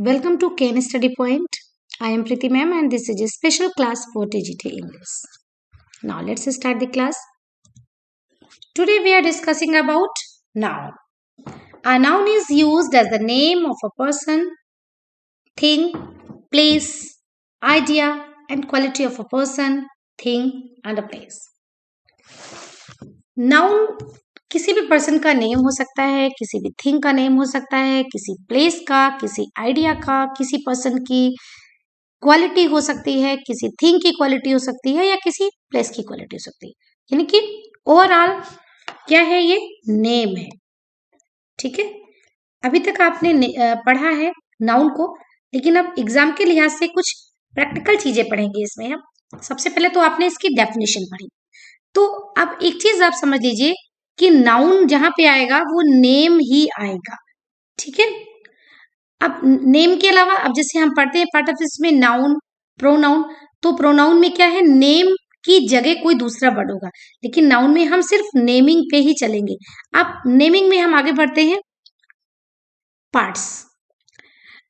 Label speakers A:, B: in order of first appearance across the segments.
A: Welcome to Kane Study Point. I am Preeti ma'am and this is a special class for TGT English. Now let's start the class. Today we are discussing about noun. A noun is used as the name of a person, thing, place, idea and quality of a person, thing and a place. Noun किसी भी person का name हो सकता है, किसी भी thing का name हो सकता है, किसी प्लेस का, किसी आइडिया का, किसी पर्सन की क्वालिटी हो सकती है, किसी थिंग की क्वालिटी हो सकती है या किसी प्लेस की क्वालिटी हो सकती है। यानी कि ओवरऑल क्या है, ये नेम है। ठीक है, अभी तक आपने पढ़ा है नाउन को, लेकिन अब एग्जाम के लिहाज से कुछ प्रैक्टिकल चीजें पढ़ेंगे इसमें हम। सबसे पहले तो आपने इसकी डेफिनेशन पढ़ी, तो अब एक चीज आप समझ लीजिए कि नाउन जहां पे आएगा वो नेम ही आएगा। ठीक है, अब नेम के अलावा अब जैसे हम पढ़ते हैं पार्ट ऑफ इसमें नाउन, प्रोनाउन, तो प्रोनाउन में क्या है, नेम की जगह कोई दूसरा वर्ड होगा, लेकिन नाउन में हम सिर्फ नेमिंग पे ही चलेंगे। अब नेमिंग में हम आगे बढ़ते हैं पार्ट्स।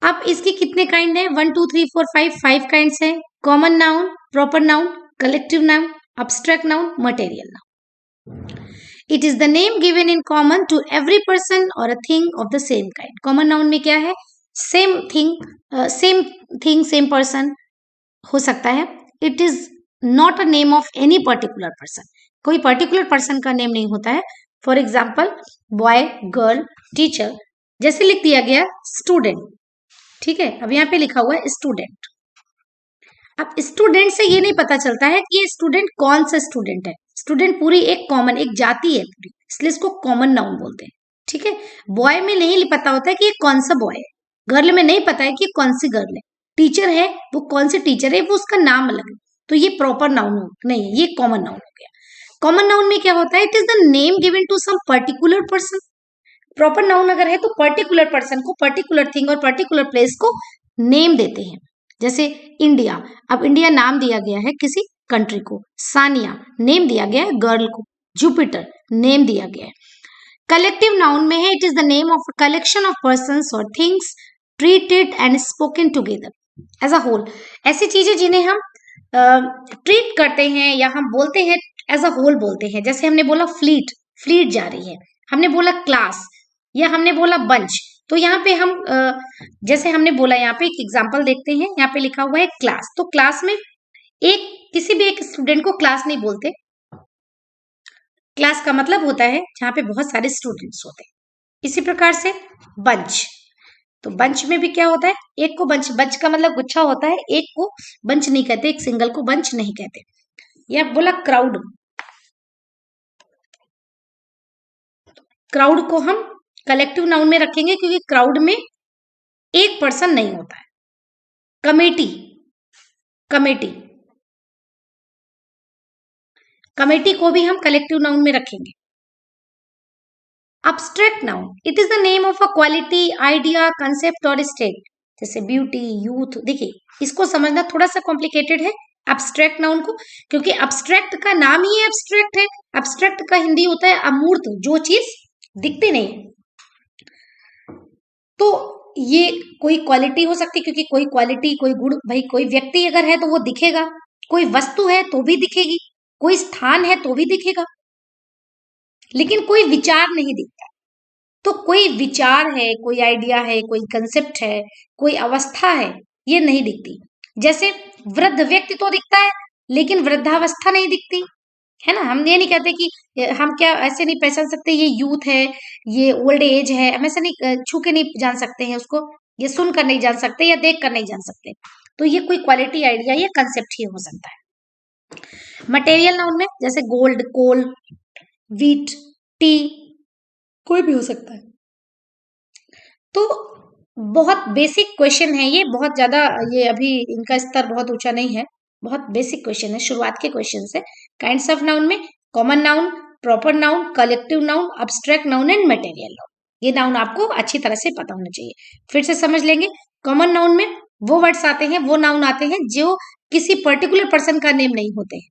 A: अब इसकी कितने काइंड है, 1 2 3 4 5 काइंड्स है। Common noun, proper noun, collective noun, abstract noun, material noun. It is the name given in common to every person or a thing of the same kind. Common noun में क्या है, same thing, same person हो सकता है. It is not a name of any particular person. कोई particular person का name नहीं होता है. For example, boy, girl, teacher. जैसे लिख दिया गया student. ठीक है, अब यहाँ पे लिखा हुआ है student. अब स्टूडेंट से ये नहीं पता चलता है कि ये स्टूडेंट कौन सा स्टूडेंट है। स्टूडेंट पूरी एक कॉमन, एक जाति है पूरी, इसलिए इसको कॉमन नाउन बोलते हैं। ठीक है, बॉय में नहीं पता होता है कि ये कौन सा बॉय है, गर्ल में नहीं पता है कि कौन सी गर्ल है, टीचर है वो कौन से टीचर है, वो उसका नाम अलग है, तो ये प्रॉपर नाउन नहीं है, ये कॉमन नाउन हो गया। कॉमन नाउन में क्या होता है, it is the name given to some particular person. Proper noun अगर है तो पर्टिकुलर पर्सन को, पर्टिकुलर थिंग और पर्टिकुलर प्लेस को नेम देते हैं। जैसे इंडिया, अब इंडिया नाम दिया गया है किसी कंट्री को, सानिया नेम दिया गया है गर्ल को, जुपिटर नेम दिया गया है। कलेक्टिव नाउन में है, it is the name of a collection of persons और things treated and spoken together as a whole. ऐसी चीजें जिन्हें हम ट्रीट करते हैं या हम बोलते हैं एज अ होल बोलते हैं। जैसे हमने बोला फ्लीट, फ्लीट जा रही है, हमने बोला क्लास या हमने बोला बंच, तो यहाँ पे हम जैसे हमने बोला, यहाँ पे एक एग्जांपल देखते हैं, यहाँ पे लिखा हुआ है क्लास, तो क्लास में एक किसी भी एक स्टूडेंट को क्लास नहीं बोलते। क्लास का मतलब होता है जहाँ पे बहुत सारे स्टूडेंट्स होते हैं। इसी प्रकार से बंच, तो बंच में भी क्या होता है, एक को बंच, बंच का मतलब गुच्छा होता है, एक को बंच नहीं कहते, एक सिंगल को बंच नहीं कहते। या बोला क्राउड, क्राउड को हम कलेक्टिव नाउन में रखेंगे क्योंकि क्राउड में एक पर्सन नहीं होता है। कमेटी, कमेटी, कमेटी को भी हम कलेक्टिव नाउन में रखेंगे। Abstract noun, it is the name of a quality, idea, concept और स्टेट, जैसे ब्यूटी, यूथ। देखिए इसको समझना थोड़ा सा कॉम्प्लिकेटेड है अब्स्ट्रैक्ट नाउन को, क्योंकि अब्स्ट्रैक्ट का नाम ही अब्स्ट्रैक्ट है। अब्स्ट्रैक्ट का हिंदी होता है अमूर्त, जो चीज दिखती नहीं है। तो ये कोई क्वालिटी हो सकती है, क्योंकि कोई क्वालिटी, कोई गुण, भाई कोई व्यक्ति अगर है तो वो दिखेगा, कोई वस्तु है तो भी दिखेगी, कोई स्थान है तो भी दिखेगा, लेकिन कोई विचार नहीं दिखता। तो कोई विचार है, कोई आइडिया है, कोई कंसेप्ट है, कोई अवस्था है, ये नहीं दिखती। जैसे वृद्ध व्यक्ति तो दिखता है लेकिन वृद्धावस्था नहीं दिखती है ना। हम ये नहीं कहते कि हम क्या ऐसे नहीं पहचान सकते ये यूथ है, ये ओल्ड एज है, हम ऐसे नहीं छू के नहीं जान सकते हैं उसको, ये सुनकर नहीं जान सकते या देख कर नहीं जान सकते। तो ये कोई क्वालिटी, आइडिया या कंसेप्ट ही हो सकता है। मटेरियल नाउन में जैसे गोल्ड, कोल, व्हीट, टी, कोई भी हो सकता है। तो बहुत बेसिक क्वेश्चन है ये, बहुत ज्यादा ये अभी इनका स्तर बहुत ऊंचा नहीं है, बहुत बेसिक क्वेश्चन है, शुरुआत के क्वेश्चन से। काइंड्स ऑफ नाउन में common noun, proper noun, collective noun, abstract noun and material noun. ये नाउन आपको अच्छी तरह से पता होना चाहिए। फिर से समझ लेंगे, कॉमन नाउन में वो वर्ड्स आते हैं, वो नाउन आते हैं जो किसी पर्टिकुलर पर्सन का नेम नहीं होते हैं।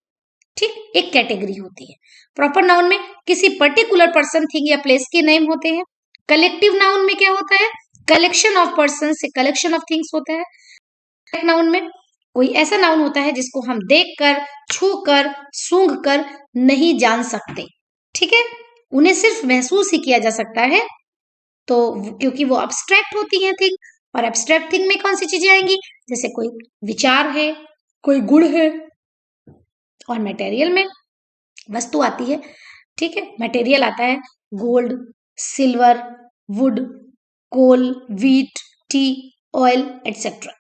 A: ठीक, एक कैटेगरी होती है। प्रॉपर नाउन में किसी पर्टिकुलर पर्सन, थिंग या प्लेस के नेम होते हैं। कलेक्टिव नाउन में क्या होता है, कलेक्शन ऑफ पर्सन से कलेक्शन ऑफ थिंग्स होता है। नाउन में कोई ऐसा नाउन होता है जिसको हम देखकर, छूकर, सूंघकर नहीं जान सकते, ठीक है, उन्हें सिर्फ महसूस ही किया जा सकता है। तो क्योंकि वो अब्स्ट्रैक्ट होती है थिंग, और एब्स्ट्रैक्ट थिंग में कौन सी चीजें आएंगी, जैसे कोई विचार है, कोई गुण है, और मटेरियल में वस्तु आती है, ठीक है, मटेरियल आता है gold, silver, wood, coal, wheat, tea, oil etcetera.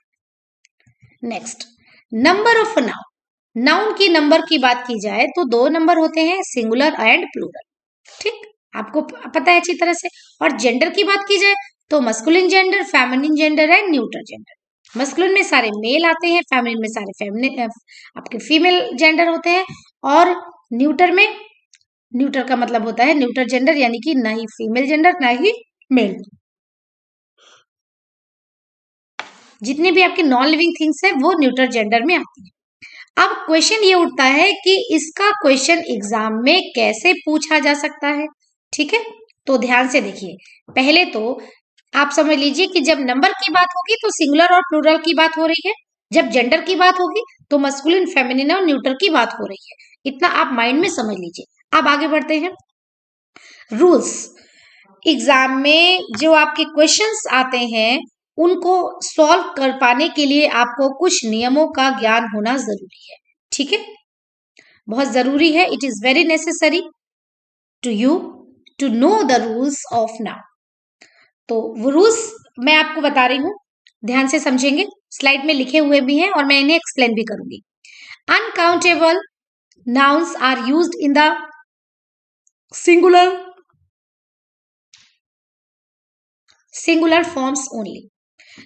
A: Next, number of a noun. Noun की नंबर की बात की जाए तो दो नंबर होते हैं, सिंगुलर एंड प्लूरल, ठीक, आपको पता है अच्छी तरह से। और जेंडर की बात की जाए तो masculine gender, feminine gender and neutral gender. Masculine में सारे मेल आते हैं, फेमिनिन में सारे फेमिनिन आपके फीमेल जेंडर होते हैं, और न्यूटर में, न्यूटर का मतलब होता है न्यूट्रल जेंडर, यानी कि ना ही फीमेल जेंडर ना ही मेल। जितने भी आपके नॉन लिविंग थिंग्स है वो न्यूट्रल जेंडर में आती है। अब क्वेश्चन ये उठता है कि इसका क्वेश्चन एग्जाम में कैसे पूछा जा सकता है, ठीक है, तो ध्यान से देखिए। पहले तो आप समझ लीजिए कि जब नंबर की बात होगी तो सिंगुलर और प्लूरल की बात हो रही है, जब जेंडर की बात होगी तो मस्कुलिन, फेमिनिन और न्यूट्रल की बात हो रही है। इतना आप माइंड में समझ लीजिए। अब आगे बढ़ते हैं। रूल्स, एग्जाम में जो आपके क्वेश्चंस आते हैं उनको सॉल्व कर पाने के लिए आपको कुछ नियमों का ज्ञान होना जरूरी है, ठीक है, बहुत जरूरी है। It is very necessary to you to know the rules of noun. तो वो रूल्स मैं आपको बता रही हूं, ध्यान से समझेंगे, स्लाइड में लिखे हुए भी हैं और मैं इन्हें एक्सप्लेन भी करूंगी। Uncountable nouns are used in the singular forms only.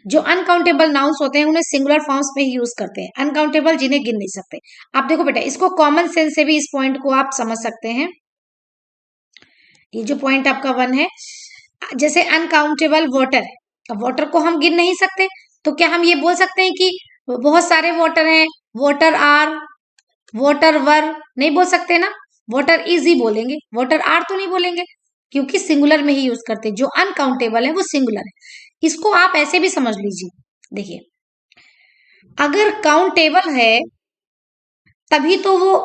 A: जो अनकाउंटेबल नाउन्स होते हैं उन्हें सिंगुलर फॉर्म्स में ही यूज करते हैं, अनकाउंटेबल जिन्हें गिन नहीं सकते। आप देखो बेटा, इसको कॉमन सेंस से भी इस पॉइंट को आप समझ सकते हैं। ये जो पॉइंट आपका 1 है, जैसे अनकाउंटेबल वाटर है, अब वाटर को हम गिन नहीं सकते, तो क्या हम ये बोल सकते हैं कि बहुत सारे वाटर हैं, वाटर आर, वाटर वर, नहीं बोल सकते ना, वाटर इज ही बोलेंगे, वाटर आर तो नहीं बोलेंगे, क्योंकि सिंगुलर में ही यूज करते हैं। जो अनकाउंटेबल है वो सिंगुलर है। इसको आप ऐसे भी समझ लीजिए, देखिए, अगर काउंटेबल है तभी तो वो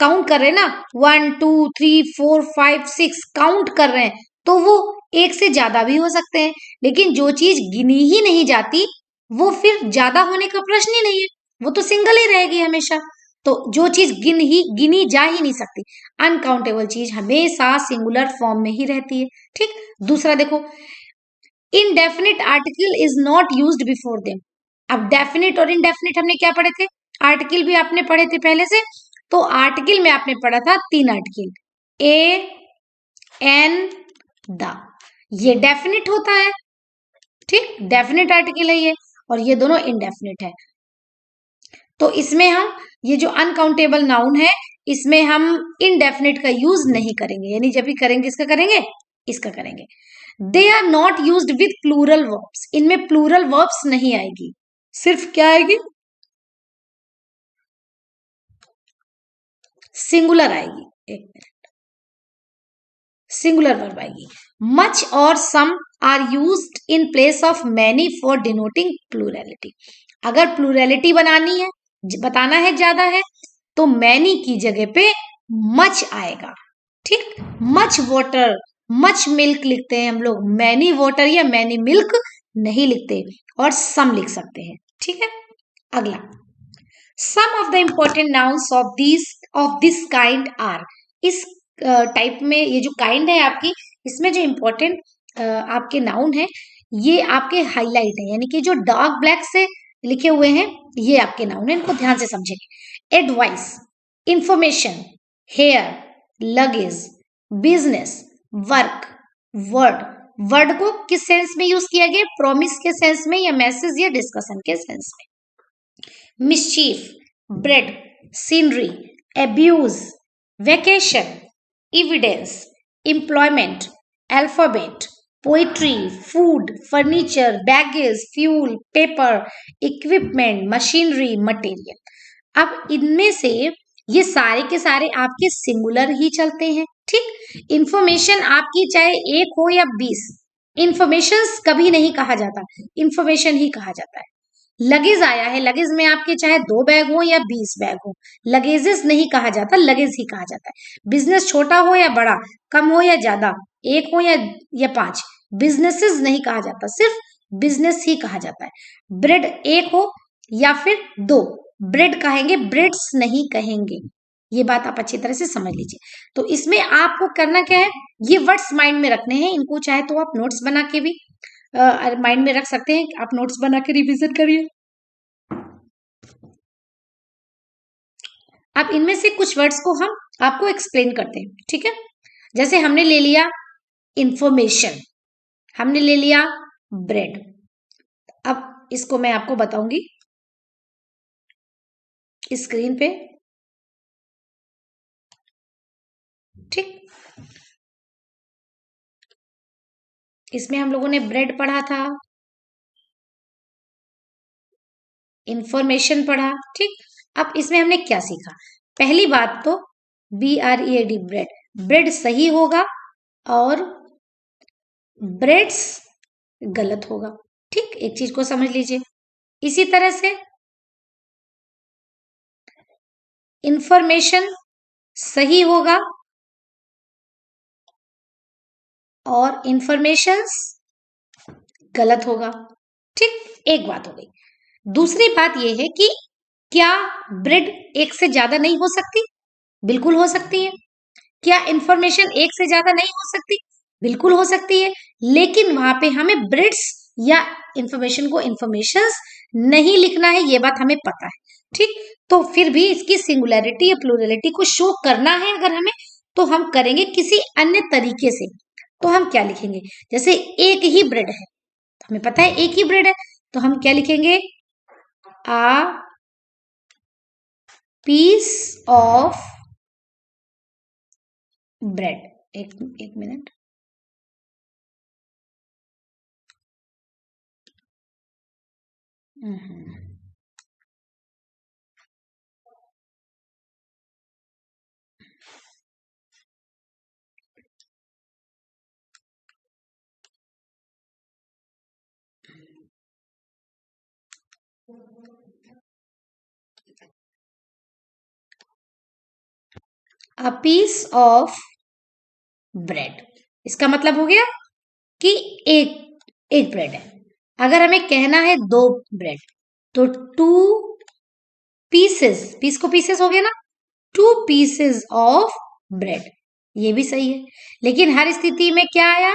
A: काउंट कर रहे हैं ना, 1 2 3 4 5 6 काउंट कर रहे हैं, तो वो एक से ज्यादा भी हो सकते हैं। लेकिन जो चीज गिनी ही नहीं जाती वो फिर ज्यादा होने का प्रश्न ही नहीं है, वो तो सिंगल ही रहेगी हमेशा। तो जो चीज गिनी जा ही नहीं सकती, अनकाउंटेबल चीज हमेशा सिंगुलर फॉर्म में ही रहती है, ठीक। दूसरा देखो, indefinite article is not used before them. अब डेफिनिट और इनडेफिनिट हमने क्या पढ़े थे, आर्टिकल भी आपने पढ़े थे पहले से। तो आर्टिकल में आपने पढ़ा था 3 आर्टिकल, ए, एन, द, ये डेफिनिट होता है, ठीक, डेफिनिट आर्टिकल है ये, और ये दोनों इनडेफिनिट है। तो इसमें हम ये जो अनकाउंटेबल नाउन है इसमें हम इनडेफिनिट का यूज नहीं करेंगे, यानी जब भी करेंगे इसका करेंगे, इसका करेंगे। They are not used with plural verbs, इनमें प्लूरल वर्ब्स नहीं आएगी, सिर्फ क्या आएगी, सिंगुलर आएगी। एक मिनट, सिंगुलर वर्ब आएगी। मच और some are used in place of many for denoting plurality. अगर प्लूरैलिटी बनानी है, बताना है ज्यादा है, तो मैनी की जगह पे मच आएगा, ठीक। मच वाटर, मच मिल्क लिखते हैं हम लोग, मैनी वाटर या मैनी मिल्क नहीं लिखते, और सम लिख सकते हैं, ठीक है। अगला, some of the important nouns of this kind are. इस टाइप में ये जो काइंड है आपकी, इसमें जो इंपॉर्टेंट आपके नाउन है ये आपके हाईलाइट है, यानी कि जो डार्क ब्लैक से लिखे हुए हैं ये आपके नाउन है, इनको ध्यान से समझेंगे। Advice, information, hair, luggage, business, work, word. Word को किस सेंस में यूज किया गया, प्रॉमिस के सेंस में या मैसेज या डिस्कशन के सेंस में। mischief, bread, scenery, abuse, vacation, evidence, employment, alphabet, poetry, food, furniture, baggage, fuel, paper, equipment, machinery, material। अब इनमें से ये सारे के सारे आपके सिंगुलर ही चलते हैं, ठीक। इंफॉर्मेशन आपकी चाहे 1 हो या 20, इंफॉर्मेशंस कभी नहीं कहा जाता, इंफॉर्मेशन ही कहा जाता है। लगेज आया है, लगेज में आपके चाहे 2 बैग हो या 20 बैग हो, लगेजेस नहीं कहा जाता, लगेज ही कहा जाता है। बिजनेस छोटा हो या बड़ा, कम हो या ज्यादा, एक हो या 5, बिजनेसेस नहीं कहा जाता, सिर्फ बिजनेस ही कहा जाता है। ब्रेड एक हो या फिर 2, ब्रेड कहेंगे, ब्रेड्स नहीं कहेंगे। ये बात आप अच्छी तरह से समझ लीजिए। तो इसमें आपको करना क्या है, ये वर्ड्स माइंड में रखने हैं, इनको चाहे तो आप नोट्स बना के भी माइंड में रख सकते हैं, आप नोट्स बना के रिवीजन करिए। अब इनमें से कुछ वर्ड्स को हम आपको एक्सप्लेन करते हैं, ठीक है। जैसे हमने ले लिया इंफॉर्मेशन, हमने ले लिया ब्रेड। अब इसको मैं आपको बताऊंगी स्क्रीन पे, ठीक। इसमें हम लोगों ने ब्रेड पढ़ा था, इंफॉर्मेशन पढ़ा, ठीक। अब इसमें हमने क्या सीखा, पहली बात तो BREAD, ब्रेड, ब्रेड सही होगा और ब्रेड्स गलत होगा, ठीक। एक चीज को समझ लीजिए। इसी तरह से इंफॉर्मेशन सही होगा और इंफॉर्मेशंस गलत होगा, ठीक। एक बात हो गई। दूसरी बात यह है कि क्या ब्रेड एक से ज्यादा नहीं हो सकती, बिल्कुल हो सकती है। क्या इंफॉर्मेशन एक से ज्यादा नहीं हो सकती, बिल्कुल हो सकती है, लेकिन वहां पे हमें ब्रेड्स या इंफॉर्मेशन को इंफॉर्मेशंस नहीं लिखना है, ये बात हमें पता है, ठीक। तो फिर भी इसकी सिंगुलैरिटी या प्लूरलिटी को शो करना है अगर हमें, तो हम करेंगे किसी अन्य तरीके से। तो हम क्या लिखेंगे, जैसे एक ही ब्रेड है, तो हमें पता है एक ही ब्रेड है, तो हम क्या लिखेंगे, आ पीस ऑफ ब्रेड। एक minute, a piece of bread, इसका मतलब हो गया कि एक ब्रेड है। अगर हमें कहना है 2 ब्रेड, तो 2 पीसेस, पीस को पीसेस हो गया ना, 2 पीसेस ऑफ ब्रेड, ये भी सही है। लेकिन हर स्थिति में क्या आया,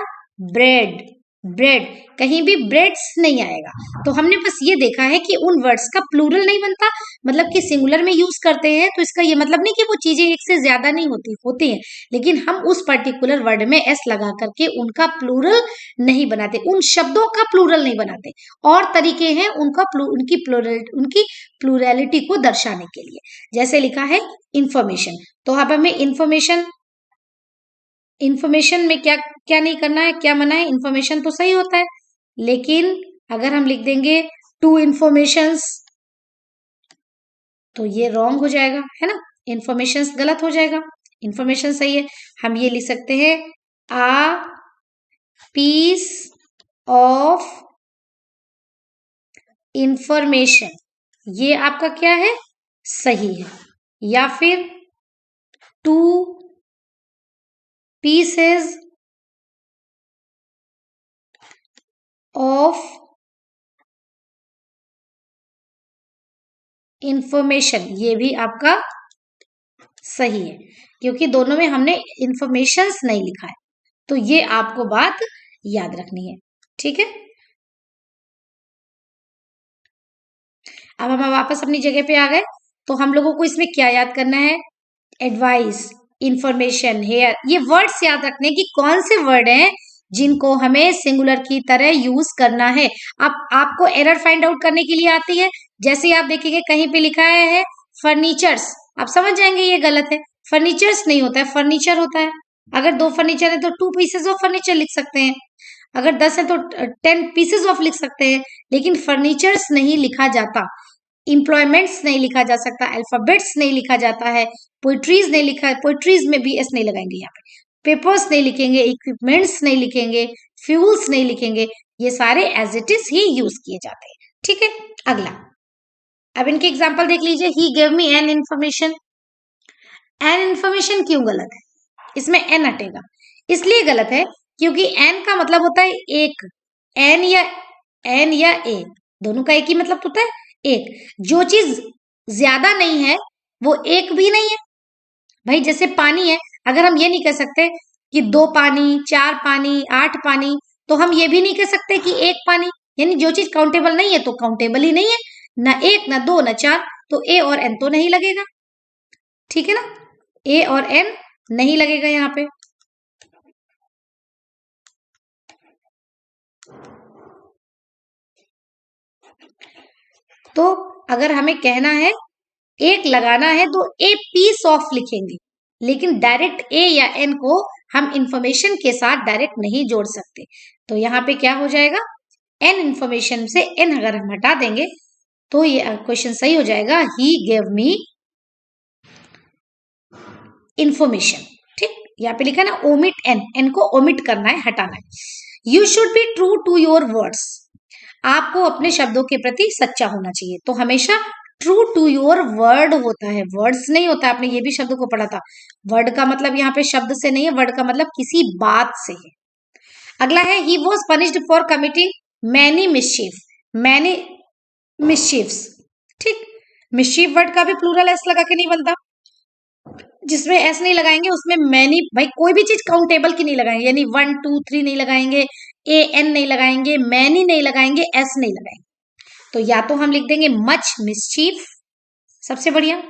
A: ब्रेड, ब्रेड, कहीं भी ब्रेड्स नहीं आएगा। तो हमने बस ये देखा है कि उन वर्ड्स का प्लूरल नहीं बनता, मतलब कि सिंगुलर में यूज करते हैं, तो इसका ये मतलब नहीं कि वो चीजें एक से ज्यादा नहीं होती हैं, लेकिन हम उस पर्टिकुलर वर्ड में एस लगा करके उनका प्लूरल नहीं बनाते, उन शब्दों का प्लूरल नहीं बनाते। और तरीके हैं उनकी प्लूरलिटी को दर्शाने के लिए। जैसे लिखा है इंफॉर्मेशन, तो अब हमें इंफॉर्मेशन में क्या क्या नहीं करना है, क्या मना है, इंफॉर्मेशन तो सही होता है, लेकिन अगर हम लिख देंगे 2 इंफॉर्मेशंस, तो ये रॉन्ग हो जाएगा, है ना, इंफॉर्मेशन गलत हो जाएगा, इंफॉर्मेशन सही है। हम ये लिख सकते हैं, आ पीस ऑफ इंफॉर्मेशन, ये आपका क्या है, सही है। या फिर 2 पीसेस ऑफ इंफॉर्मेशन, ये भी आपका सही है, क्योंकि दोनों में हमने इंफॉर्मेशंस नहीं लिखा है। तो ये आपको बात याद रखनी है, ठीक है। अब हम वापस अपनी जगह पे आ गए, तो हम लोगों को इसमें क्या याद करना है, एडवाइस, इंफॉर्मेशन, हेयर, ये वर्ड्स याद रखने की कौन से वर्ड हैं जिनको हमें सिंगुलर की तरह यूज करना है। अब आपको एरर फाइंड आउट करने के लिए आती है, जैसे आप देखेंगे कहीं पे लिखा है फर्नीचर्स, आप समझ जाएंगे ये गलत है, फर्नीचर्स नहीं होता है, फर्नीचर होता है। अगर 2 फर्नीचर है तो 2 पीसेस ऑफ फर्नीचर लिख सकते हैं, अगर 10 है तो 10 पीसेस ऑफ लिख सकते हैं, लेकिन फर्नीचर्स नहीं लिखा जाता, इंप्लॉयमेंट्स नहीं लिखा जा सकता, अल्फाबेट्स नहीं लिखा जाता है, पोइट्रीज नहीं लिखा है, पोइट्रीज में भी एस नहीं लगाएंगे यहाँ पे। पेपर्स नहीं लिखेंगे, इक्विपमेंट्स नहीं लिखेंगे, फ्यूल्स नहीं लिखेंगे, ये सारे एज इट इज ही यूज किए जाते हैं। ठीक है, अगला, अब इनके एग्जाम्पल देख लीजिए। He gave me an information. An information क्यों गलत है? इसमें एन हटेगा, इसलिए गलत है क्योंकि एन का मतलब होता है एक। एन या ए दोनों का एक ही मतलब होता है, एक। जो चीज ज्यादा नहीं है वो एक भी नहीं है। भाई जैसे पानी है, अगर हम ये नहीं कह सकते कि 2 पानी, 4 पानी, 8 पानी, तो हम ये भी नहीं कह सकते कि एक पानी। यानी जो चीज काउंटेबल नहीं है तो काउंटेबल ही नहीं है, ना एक, ना 2, ना 4, तो ए और एन तो नहीं लगेगा। ठीक है ना, ए और एन नहीं लगेगा यहाँ पे। तो अगर हमें कहना है एक लगाना है तो ए पीस ऑफ लिखेंगे, लेकिन डायरेक्ट ए या एन को हम इंफॉर्मेशन के साथ डायरेक्ट नहीं जोड़ सकते। तो यहाँ पे क्या हो जाएगा, एन इंफॉर्मेशन से एन अगर हम हटा देंगे तो ये क्वेश्चन सही हो जाएगा, ही गेव मी इंफॉर्मेशन। ठीक, यहाँ पे लिखा है ना ओमिट एन, एन को ओमिट करना है, हटाना है। You should be true to your words. आपको अपने शब्दों के प्रति सच्चा होना चाहिए। तो हमेशा ट्रू टू योर वर्ड होता है, वर्ड्स नहीं होता। आपने ये भी शब्द को पढ़ा था, वर्ड का मतलब यहाँ पे शब्द से नहीं है, वर्ड का मतलब किसी बात से है। अगला है he was punished for committing many mischief. Many mischiefs. ठीक, मिस्चीफ वर्ड का भी प्लूरल एस लगा के नहीं बनता, जिसमें एस नहीं लगाएंगे उसमें मैनी। भाई कोई भी चीज काउंटेबल की नहीं लगाएंगे, यानी 1 2 3 नहीं लगाएंगे, ए एन नहीं लगाएंगे, मैनी नहीं लगाएंगे, एस नहीं लगाएंगे। तो या तो हम लिख देंगे मच मिस्चीफ, सबसे बढ़िया।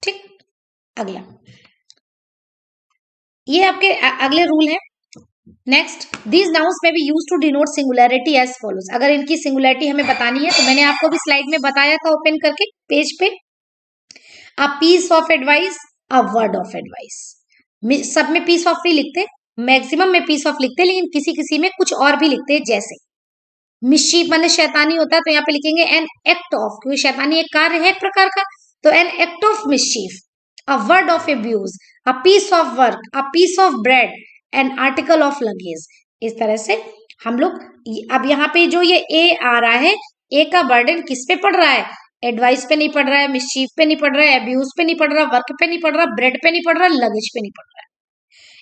A: ठीक, अगला, ये आपके अगले रूल है। नेक्स्ट, दीज नाउन्स में be used to denote singularity as follows. अगर इनकी सिंगुलैरिटी हमें बतानी है तो मैंने आपको भी स्लाइड में बताया था ओपन करके पेज पे, a piece of advice, a word of advice. सब में पीस ऑफ नहीं लिखते, मैक्सिमम में पीस ऑफ लिखते, लेकिन किसी किसी में कुछ और भी लिखते हैं। जैसे मिस्चीफ माने शैतानी होता है, तो यहाँ पे लिखेंगे एन एक्ट ऑफ, क्योंकि शैतानी एक कार्य है एक प्रकार का, तो an act of mischief. A word of abuse, a piece of work, a piece of bread, an article of luggage. इस तरह से हम लोग, अब यहाँ पे जो ये ए आ रहा है, ए का बर्डन किस पे पड़ रहा है? एडवाइस पे नहीं पड़ रहा है, मिस्चीफ पे नहीं पड़ रहा है, एब्यूज पे नहीं पड़ रहा, वर्क पे नहीं पड़ रहा, ब्रेड पे नहीं पड़ रहा, लगेज पे नहीं पड़ रहा है।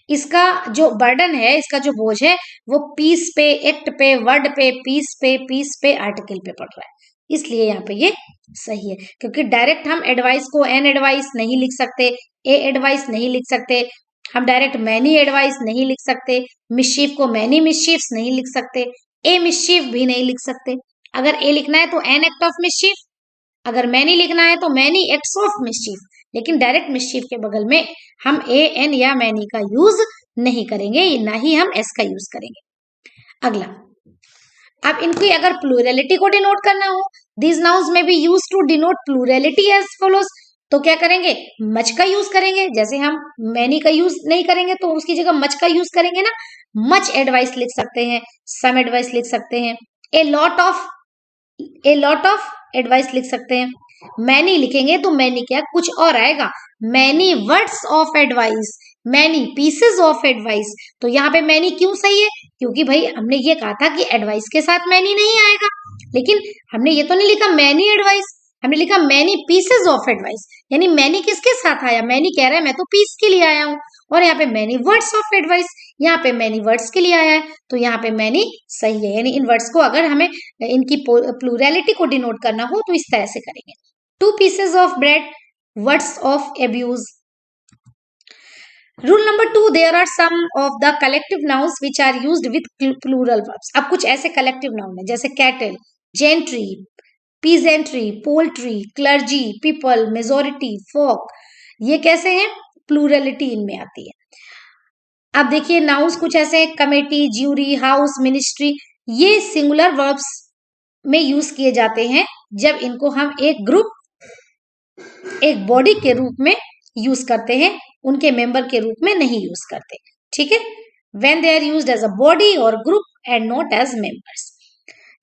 A: इसका जो बर्डन है, इसका जो बोझ है, वो पीस पे, एक्ट पे, वर्ड पे, पीस पे, आर्टिकल पे पड़ रहा है। इसलिए यहाँ पे ये सही है, क्योंकि डायरेक्ट हम एडवाइस को एन एडवाइस नहीं लिख सकते, ए एडवाइस नहीं लिख सकते, हम डायरेक्ट मैनी एडवाइस नहीं लिख सकते, मिस्चीफ को मैनी मिस्चीफ्स नहीं लिख सकते, ए मिस्चीफ भी नहीं लिख सकते। अगर ए लिखना है तो एन एक्ट ऑफ मिस्चीफ, अगर मैनी लिखना है तो मैनी एक्ट्स ऑफ मिस्चीफ, लेकिन डायरेक्ट मिस्चीफ के बगल में हम ए एन या मैनी का यूज नहीं करेंगे, ना ही हम एस का यूज करेंगे। अगला, अब इनकी अगर प्लूरलिटी को डिनोट करना हो, दीज नाउन्स में be used to denote plurality as follows, तो क्या करेंगे? मच का यूज करेंगे। जैसे हम मैनी का यूज नहीं करेंगे तो उसकी जगह मच का यूज करेंगे ना। मच एडवाइस लिख सकते हैं, सम एडवाइस लिख सकते हैं, ए लॉट ऑफ एडवाइस लिख सकते हैं। मैनी लिखेंगे तो मैनी क्या, कुछ और आएगा, many words of advice, many pieces of advice. तो यहाँ पे मैनी क्यों सही है? क्योंकि भाई हमने ये कहा था कि एडवाइस के साथ मैनी नहीं आएगा, लेकिन हमने ये तो नहीं लिखा मैनी एडवाइस, हमने लिखा मैनी पीसेस ऑफ एडवाइस। यानी मैनी किसके साथ आया? मैनी कह रहा है मैं तो पीस के लिए आया हूँ, और यहाँ पे मैनी वर्ड्स ऑफ एडवाइस, यहाँ पे मैनी वर्ड्स के लिए आया है, तो यहाँ पे मैनी सही है। यानी इन वर्ड्स को अगर हमें इनकी प्लूरलिटी को डिनोट करना हो तो इस तरह से करेंगे। 2 pieces of bread, words of abuse. Rule number 2, there are some of the collective nouns which are used with plural verbs. अब कुछ ऐसे collective noun है जैसे cattle, gentry, peasantry, poultry, clergy, people, majority, folk. ये कैसे हैं? Plurality इनमें आती है। अब देखिए नाउन्स कुछ ऐसे हैं, कमेटी, ज्यूरी, हाउस, मिनिस्ट्री। ये सिंगुलर वर्ब्स में यूज किए जाते हैं जब इनको हम एक ग्रुप, एक बॉडी के रूप में यूज करते हैं, उनके मेंबर के रूप में नहीं यूज करते। ठीक है, when they are used as a body और group and not as members.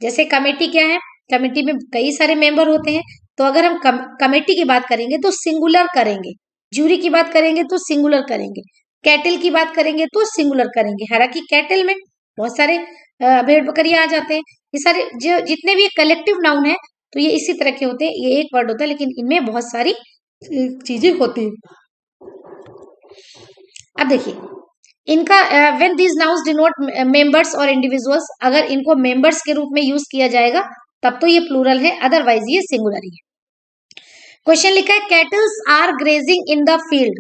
A: जैसे कमेटी क्या है? कमेटी में कई सारे मेंबर होते हैं, तो अगर हम कमेटी की बात करेंगे तो सिंगुलर करेंगे, ज्यूरी की बात करेंगे तो सिंगुलर करेंगे, कैटल की बात करेंगे तो सिंगुलर करेंगे, हालांकि कैटल में बहुत सारे भेड़ बकरियां आ जाते हैं। ये सारे जो जितने भी कलेक्टिव नाउन है तो ये इसी तरह के होते हैं, ये एक वर्ड होता है लेकिन इनमें बहुत सारी चीजें होती हैं। अब देखिए इनका when these nouns denote members और इंडिविजुअल्स, अगर इनको मेंबर्स के रूप में यूज किया जाएगा तब तो ये प्लूरल है, अदरवाइज ये सिंगुलर ही है। क्वेश्चन लिखा है cattles are grazing in the field.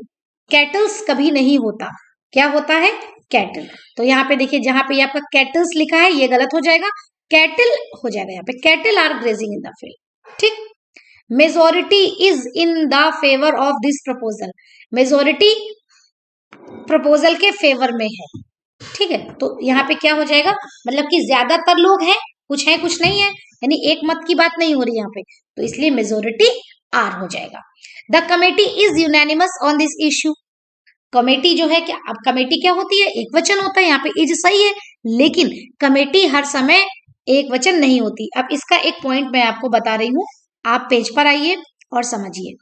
A: Cattles कभी नहीं होता, क्या होता है? कैटल। तो यहाँ पे देखिए जहां पे आपका कैटल्स लिखा है ये गलत हो जाएगा, कैटल हो जाएगा यहाँ पे, cattle are grazing in the field. ठीक। Majority is in the favour of this proposal. Majority proposal के फेवर में है। ठीक है, तो यहाँ पे क्या हो जाएगा, मतलब कि ज्यादातर लोग हैं, कुछ है कुछ नहीं है, यानी एक मत की बात नहीं हो रही यहाँ पे, तो इसलिए मेजोरिटी आर हो जाएगा। The committee is unanimous on this issue. Committee जो है क्या, अब कमेटी क्या होती है, एक वचन होता है, यहाँ पे इज सही है, लेकिन कमेटी हर समय एक वचन नहीं होती। अब इसका एक पॉइंट मैं आपको बता रही हूं, आप पेज पर आइए और समझिए।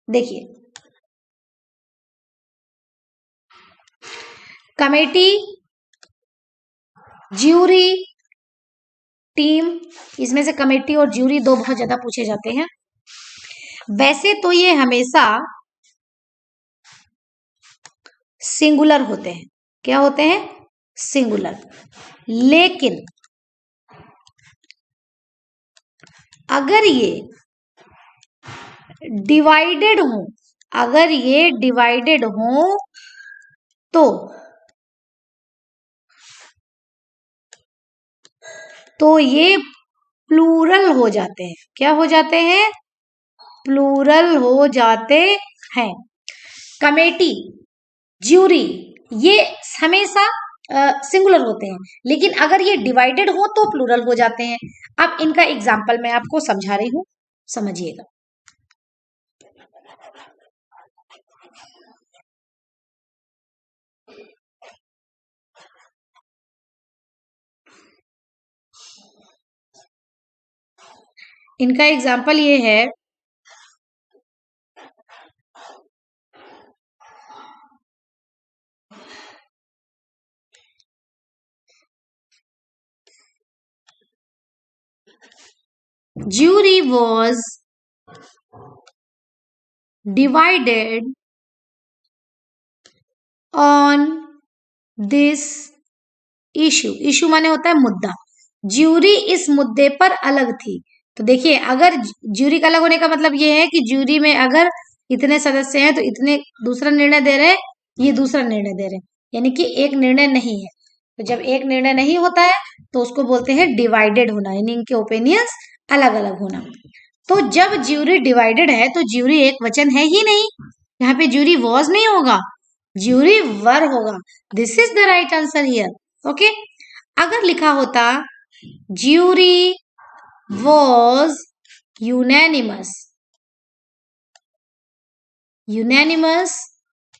A: देखिए कमेटी, ज्यूरी, टीम, इसमें से कमेटी और ज्यूरी दो बहुत ज्यादा पूछे जाते हैं। वैसे तो ये हमेशा सिंगुलर होते हैं, क्या होते हैं? सिंगुलर। लेकिन अगर ये डिवाइडेड हो, अगर ये डिवाइडेड हो तो ये प्लूरल हो जाते हैं। क्या हो जाते हैं? प्लूरल हो जाते हैं। कमेटी, ज्यूरी ये हमेशा सिंगुलर होते हैं, लेकिन अगर ये डिवाइडेड हो तो प्लूरल हो जाते हैं। अब इनका एग्जाम्पल मैं आपको समझा रही हूं, समझिएगा। इनका एग्जाम्पल ये है, jury was divided on this issue। Issue माने होता है मुद्दा, ज्यूरी इस मुद्दे पर अलग थी। तो देखिए अगर ज्यूरी का अलग होने का मतलब ये है कि ज्यूरी में अगर इतने सदस्य हैं तो इतने दूसरा निर्णय दे रहे हैं, ये दूसरा निर्णय दे रहे हैं, यानी कि एक निर्णय नहीं है। तो जब एक निर्णय नहीं होता है तो उसको बोलते हैं डिवाइडेड होना, यानी इनके ओपिनियंस अलग अलग होना। तो जब ज्यूरी डिवाइडेड है तो ज्यूरी एक वचन है ही नहीं, यहाँ पे ज्यूरी वॉज नहीं होगा, ज्यूरी वर होगा। This is the right answer here. Okay, अगर लिखा होता jury was unanimous, unanimous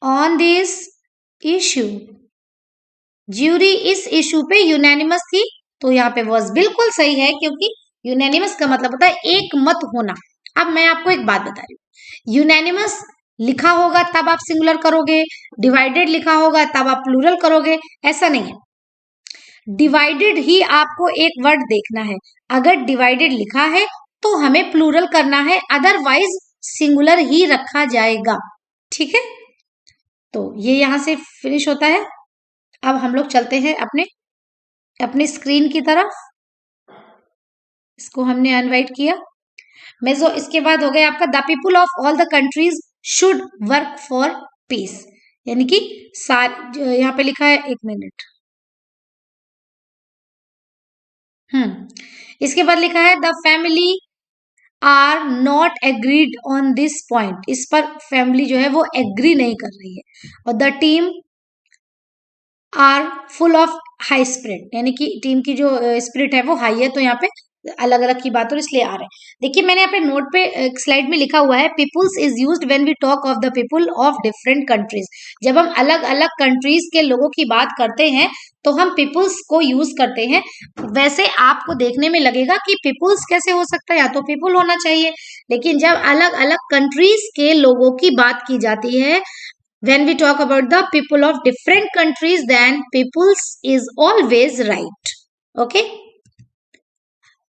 A: on this issue, jury इस इश्यू पे यूनैनिमस थी, तो यहाँ पे वॉज बिल्कुल सही है, क्योंकि यूनैनिमस का मतलब होता है एक मत होना। अब मैं आपको एक बात बता रही हूँ, यूनैनिमस लिखा होगा तब आप सिंगुलर करोगे, डिवाइडेड लिखा होगा तब आप प्लूरल करोगे, ऐसा नहीं है। डिवाइडेड ही आपको एक वर्ड देखना है, अगर डिवाइडेड लिखा है तो हमें प्लूरल करना है, अदरवाइज सिंगुलर ही रखा जाएगा। ठीक है, तो ये यहां से फिनिश होता है। अब हम लोग चलते हैं अपनी स्क्रीन की तरफ। इसको हमने अनवाइट किया। मेजो, इसके बाद हो गया आपका the people of all the countries should work for piece, यानी कि यहाँ पे लिखा है, एक मिनट, इसके बाद लिखा है the family are not agreed on this point. इस पर फैमिली जो है वो एग्री नहीं कर रही है। और the team are full of high spirit, यानी कि टीम की जो स्पिरिट है वो हाई है, तो यहाँ पे अलग अलग की बात हो इसलिए आ रहा है। देखिए मैंने यहाँ पे नोट पे स्लाइड में लिखा हुआ है, peoples is used when we talk of the people of different countries. जब हम अलग अलग कंट्रीज के लोगों की बात करते हैं तो हम पीपुल्स को यूज करते हैं। वैसे आपको देखने में लगेगा कि पीपुल्स कैसे हो सकता है, या तो पीपुल होना चाहिए, लेकिन जब अलग अलग कंट्रीज के लोगों की बात की जाती है, when we talk about the people of different countries, then peoples is always right. Okay.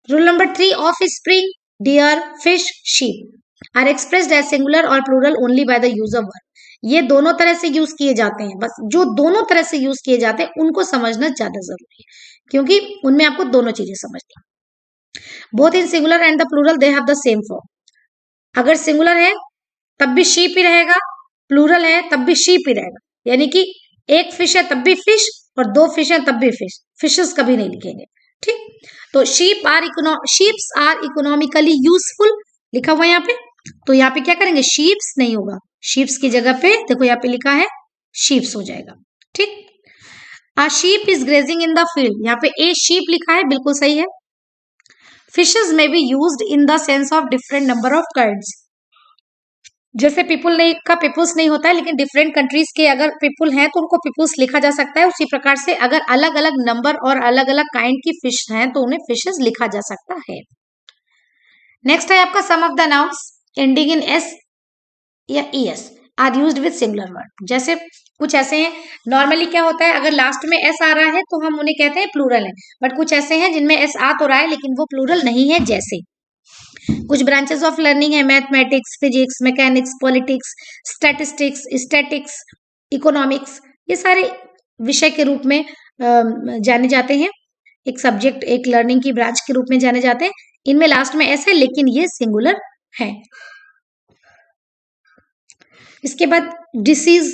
A: Rule number 3 of spring, deer, fish, sheep are expressed as singular or plural only by the use of verb. ये दोनों तरह से use किए जाते हैं, बस जो दोनों तरह से यूज किए जाते हैं उनको समझना ज्यादा जरूरी है, क्योंकि उनमें आपको दोनों चीजें समझनी है। Both in singular and the plural they have the same form. अगर सिंगुलर है तब भी शीप ही रहेगा, प्लूरल है तब भी शीप ही रहेगा, यानी कि एक फिश है तब भी फिश और दो फिश है तब भी फिश, फिशेस कभी नहीं लिखेंगे। ठीक, तो शीप्स आर इकोनॉमिकली यूजफुल लिखा हुआ है यहाँ पे, तो यहाँ पे क्या करेंगे, शीप्स नहीं होगा, शीप्स की जगह पे देखो यहाँ पे लिखा है शीप्स हो जाएगा। ठीक, a sheep is grazing in the field, यहाँ पे ए शीप लिखा है, बिल्कुल सही है। फिशेस में be used in the sense of different number of curds. जैसे पीपुल नहीं का पीपुल्स नहीं होता है, लेकिन डिफरेंट कंट्रीज के अगर पीपुल हैं तो उनको पीपुल्स लिखा जा सकता है, उसी प्रकार से अगर अलग अलग नंबर और अलग अलग काइंड की फिश हैं तो उन्हें फिशेस लिखा जा सकता है। नेक्स्ट है आपका some of the nouns ending in S या ES are used with singular word. जैसे कुछ ऐसे हैं, नॉर्मली क्या होता है, अगर लास्ट में एस आ रहा है तो हम उन्हें कहते हैं प्लूरल है, बट कुछ ऐसे हैं जिनमें एस आ तो रहा है लेकिन वो प्लूरल नहीं है। जैसे कुछ ब्रांचेस ऑफ लर्निंग है, mathematics, physics, mechanics, politics, statistics, statics, economics, ये सारे विषय के रूप में जाने जाते हैं, एक सब्जेक्ट एक लर्निंग की ब्रांच के रूप में जाने जाते हैं। इनमें लास्ट में एस है लेकिन ये सिंगुलर है। इसके बाद डिसीज,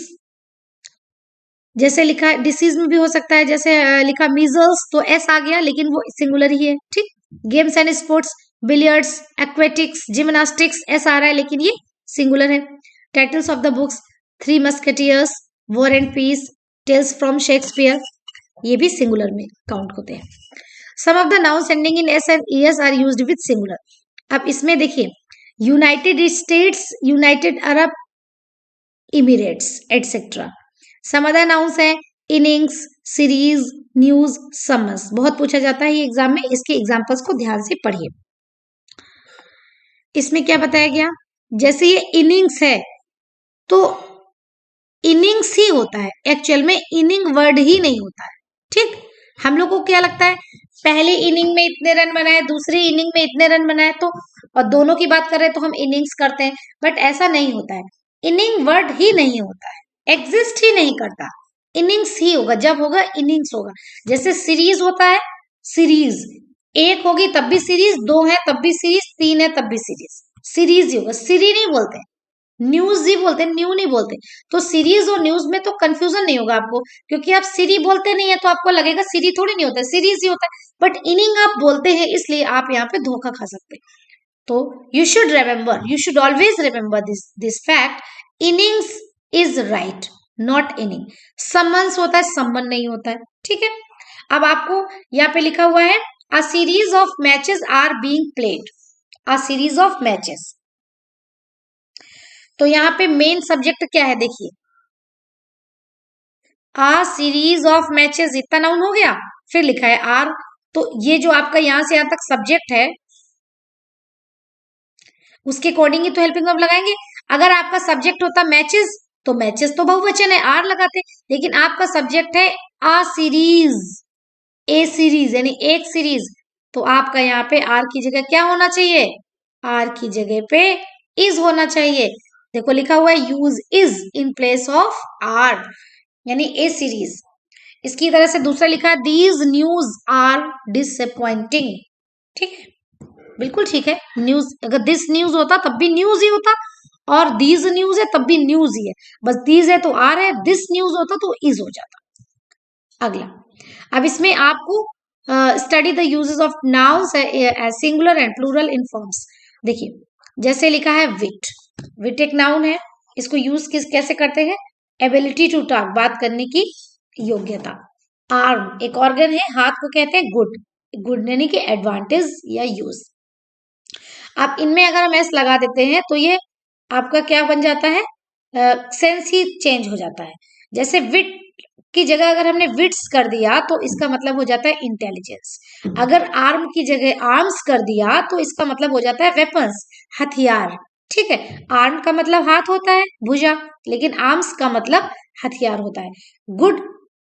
A: जैसे लिखा डिसीज में भी हो सकता है, जैसे लिखा मीजल्स तो एस आ गया लेकिन वो सिंगुलर ही है। ठीक, games and sports, billiards, aquatics, gymnastics, ऐसा आ रहा है लेकिन ये सिंगुलर है। Titles of the books, Three Musketeers, War and Peace, Tales from Shakespeare, ये भी सिंगुलर में काउंट होते हैं। Some of the nouns ending in S and ES are used with singular. अब इसमें देखिए United States, United Arab Emirates etcetera. Some other nouns है innings, series, news, summons. बहुत पूछा जाता है ये एग्जाम में, इसके एग्जाम्पल्स को ध्यान से पढ़िए। इसमें क्या बताया गया, जैसे ये इनिंग्स है तो इनिंग्स ही होता है, एक्चुअल में इनिंग वर्ड ही नहीं होता है। ठीक, हम लोग को क्या लगता है पहली इनिंग में इतने रन बनाए, दूसरी इनिंग में इतने रन बनाए, तो और दोनों की बात कर रहे हैं तो हम इनिंग्स करते हैं, बट ऐसा नहीं होता है। इनिंग वर्ड ही नहीं होता है, एग्जिस्ट ही नहीं करता, इनिंग्स ही होगा, जब होगा इनिंग्स होगा। जैसे सीरीज होता है, सीरीज एक होगी तब भी सीरीज, दो है तब भी सीरीज, तीन है तब भी सीरीज, सीरीज ही होगा, सीरी नहीं बोलते, न्यूज ही बोलते, न्यू नहीं बोलते। तो सीरीज और न्यूज में तो कंफ्यूजन नहीं होगा आपको, क्योंकि आप सीरी बोलते नहीं है तो आपको लगेगा सीरी थोड़ी नहीं होता है, सीरीज ही होता है, बट इनिंग आप बोलते हैं इसलिए आप यहाँ पे धोखा खा सकते हैं। तो you should remember, you should always remember this fact, innings is right not inning. Summons होता है, सम्मन नहीं होता है। ठीक है, अब आपको यहाँ पे लिखा हुआ है a series of matches are being played, a series of matches। तो यहाँ पे मेन सब्जेक्ट क्या है देखिए, a series of matches, इतना नाउन हो गया, फिर लिखा है आर, तो ये जो आपका यहां से यहां तक सब्जेक्ट है उसके अकॉर्डिंग ही तो हेल्पिंग वर्ब लगाएंगे। अगर आपका सब्जेक्ट होता मैचेस तो मैचेस तो बहुवचन है, आर लगाते, लेकिन आपका सब्जेक्ट है आ सीरीज, ए सीरीज यानी एक सीरीज, तो आपका यहाँ पे आर की जगह क्या होना चाहिए, आर की जगह पे इज होना चाहिए। देखो लिखा हुआ है use is in place of are, यानी ए सीरीज। इसकी तरह से दूसरा लिखा है दीज न्यूज आर डिसअपॉइंटिंग। ठीक है, बिल्कुल ठीक है, न्यूज अगर दिस न्यूज होता तब भी न्यूज ही होता, और दीज न्यूज है तब भी न्यूज ही है, बस दीज है तो आर है, दिस न्यूज होता तो इज हो जाता। अगला, अब इसमें आपको study the uses of nouns as singular and plural in forms. देखिए जैसे लिखा है विट, विट एक नाउन है, इसको यूज कैसे करते हैं, एबिलिटी टू टॉक, बात करने की योग्यता। आर्म एक ऑर्गन है, हाथ को कहते हैं गुड, गुड यानी कि एडवांटेज या यूज। अब इनमें अगर हम एस लगा देते हैं तो ये आपका क्या बन जाता है, सेंस ही चेंज हो जाता है। जैसे विट की जगह अगर हमने विट्स कर दिया तो इसका मतलब हो जाता है इंटेलिजेंस। अगर आर्म की जगह आर्म्स कर दिया तो इसका मतलब हो जाता है वेपन्स, हथियार। ठीक है, आर्म का मतलब हाथ होता है, भुजा, लेकिन आर्म्स का मतलब हथियार होता है। गुड,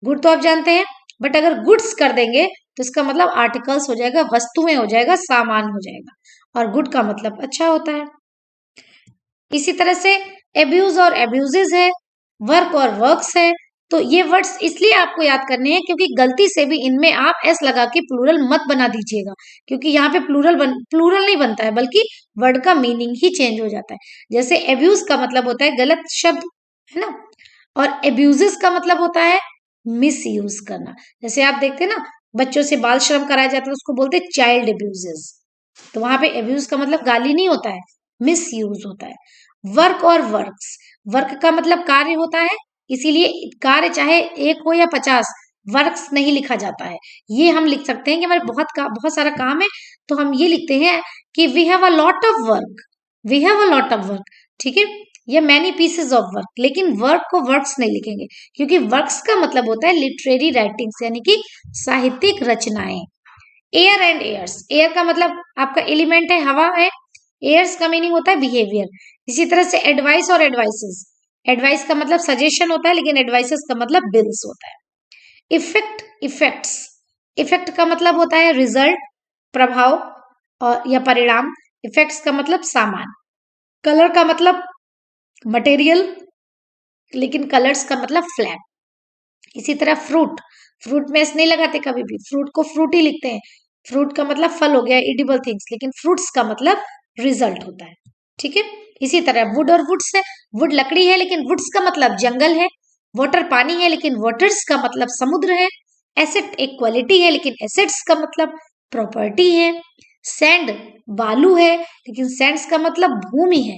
A: गुड तो आप जानते हैं, बट अगर गुड्स कर देंगे तो इसका मतलब आर्टिकल्स हो जाएगा, वस्तुएं हो जाएगा, सामान हो जाएगा, और गुड का मतलब अच्छा होता है। इसी तरह से एब्यूज और एब्यूजेज है, वर्क और वर्क्स है। तो ये वर्ड्स इसलिए आपको याद करने हैं क्योंकि गलती से भी इनमें आप एस लगा के प्लूरल मत बना दीजिएगा, क्योंकि यहाँ पे प्लूरल नहीं बनता है, बल्कि वर्ड का मीनिंग ही चेंज हो जाता है। जैसे एब्यूज का मतलब होता है गलत शब्द, है ना, और एब्यूजेस का मतलब होता है मिस यूज करना। जैसे आप देखते हैं ना, बच्चों से बाल श्रम कराया जाता है, उसको बोलते हैं चाइल्ड एब्यूजेस। तो वहां पे एब्यूज का मतलब गाली नहीं होता है, मिस यूज होता है। वर्क और वर्क्स, वर्क का मतलब कार्य होता है, इसीलिए कार्य चाहे एक हो या 50, वर्क्स नहीं लिखा जाता है। ये हम लिख सकते हैं कि हमारे बहुत सारा काम है, तो हम ये लिखते हैं कि we have a lot of work, we have a lot of work. ठीक है, या मैनी पीसेज ऑफ वर्क, लेकिन वर्क को वर्क्स नहीं लिखेंगे, क्योंकि वर्क्स का मतलब होता है लिटरेरी राइटिंग्स, यानी कि साहित्यिक रचनाएं। एयर एंड एयर्स, एयर का मतलब आपका एलिमेंट है, हवा है। एयर्स का मीनिंग होता है बिहेवियर। इसी तरह से एडवाइस और एडवाइसेस, एडवाइस का मतलब सजेशन होता है, लेकिन एडवाइसेस का मतलब बिल्स होता है। इफेक्ट, इफेक्ट्स, इफेक्ट का मतलब होता है रिजल्ट, प्रभाव और या परिणाम। इफेक्ट्स का मतलब सामान। कलर का मतलब मटेरियल, लेकिन कलर्स का मतलब फ्लैग। इसी तरह फ्रूट, फ्रूट में एस नहीं लगाते कभी भी, फ्रूट को फ्रूट ही लिखते हैं। फ्रूट का मतलब फल हो गया, एडिबल थिंग्स, लेकिन फ्रूट्स का मतलब रिजल्ट होता है। ठीक है, इसी तरह वुड और वुड्स है, वुड लकड़ी है, लेकिन वुड्स का मतलब जंगल है। वाटर पानी है, लेकिन वाटर्स का मतलब समुद्र है। एसेट एक क्वालिटी है, लेकिन एसेट्स का मतलब प्रॉपर्टी है। सैंड बालू है, लेकिन सैंड्स का मतलब भूमि है।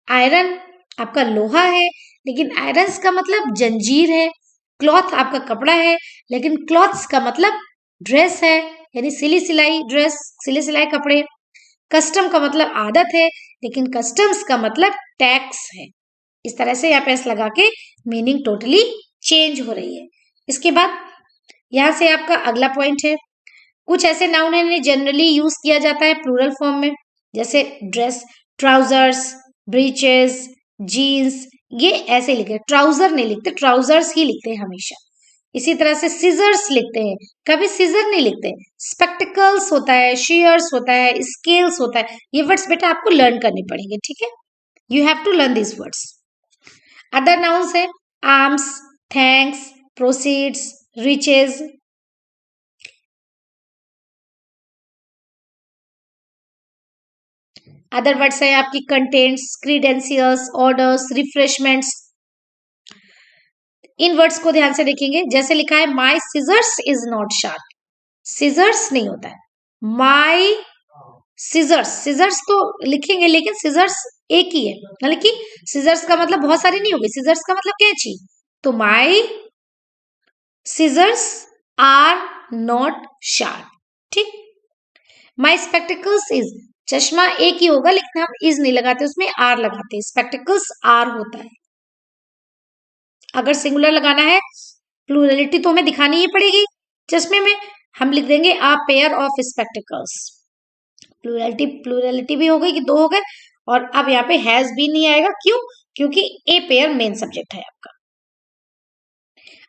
A: आयरन आपका लोहा है, लेकिन आयरन्स का मतलब जंजीर है। क्लॉथ आपका कपड़ा है, लेकिन क्लॉथ्स का मतलब ड्रेस है, यानी सिली सिलाई ड्रेस, सिले सिलाई कपड़े। कस्टम का मतलब आदत है, लेकिन कस्टम्स का मतलब टैक्स है। इस तरह से यहाँ पे एस लगा के मीनिंग टोटली चेंज हो रही है। इसके बाद यहाँ से आपका अगला पॉइंट है, कुछ ऐसे नाउन है जनरली यूज किया जाता है प्लूरल फॉर्म में, जैसे ड्रेस, ट्राउजर्स, ब्रीचेस, जीन्स। ये ऐसे लिखे, ट्राउजर नहीं लिखते, ट्राउजर्स ही लिखते हैं हमेशा। इसी तरह से सीजर्स लिखते हैं, कभी सीजर नहीं लिखते। स्पेक्टिकल्स होता है, शेयर्स होता है, स्केल्स होता है। ये वर्ड्स बेटा आपको लर्न करने पड़ेंगे, ठीक है, you have to learn this words. Other nouns है arms, thanks, proceeds, riches. Other words है आपकी कंटेंट्स, क्रीडेंशियल्स, ऑर्डर्स, रिफ्रेशमेंट्स। इन वर्ड्स को ध्यान से देखेंगे, जैसे लिखा है my scissors is not sharp, scissors नहीं होता है, माई सिजर्स, सिजर्स तो लिखेंगे, लेकिन सिजर्स एक ही है, मतलब कि सिजर्स का मतलब बहुत सारे नहीं होंगे, सिजर्स का मतलब कैंची। तो माई सिजर्स आर नॉट शार्प। ठीक, माई स्पेक्टिकल्स इज, चश्मा एक ही होगा, लेकिन हम इज नहीं लगाते, उसमें आर लगाते हैं, स्पेक्टिकल्स आर होता है। अगर सिंगुलर लगाना है, प्लूरलिटी तो हमें दिखानी ही पड़ेगी चश्मे में, हम लिख देंगे a pair of spectacles. Plurality, plurality भी हो गई कि दो हो गए, और अब यहाँ पे हैज भी नहीं आएगा, क्यों, क्योंकि ए पेयर मेन सब्जेक्ट है आपका।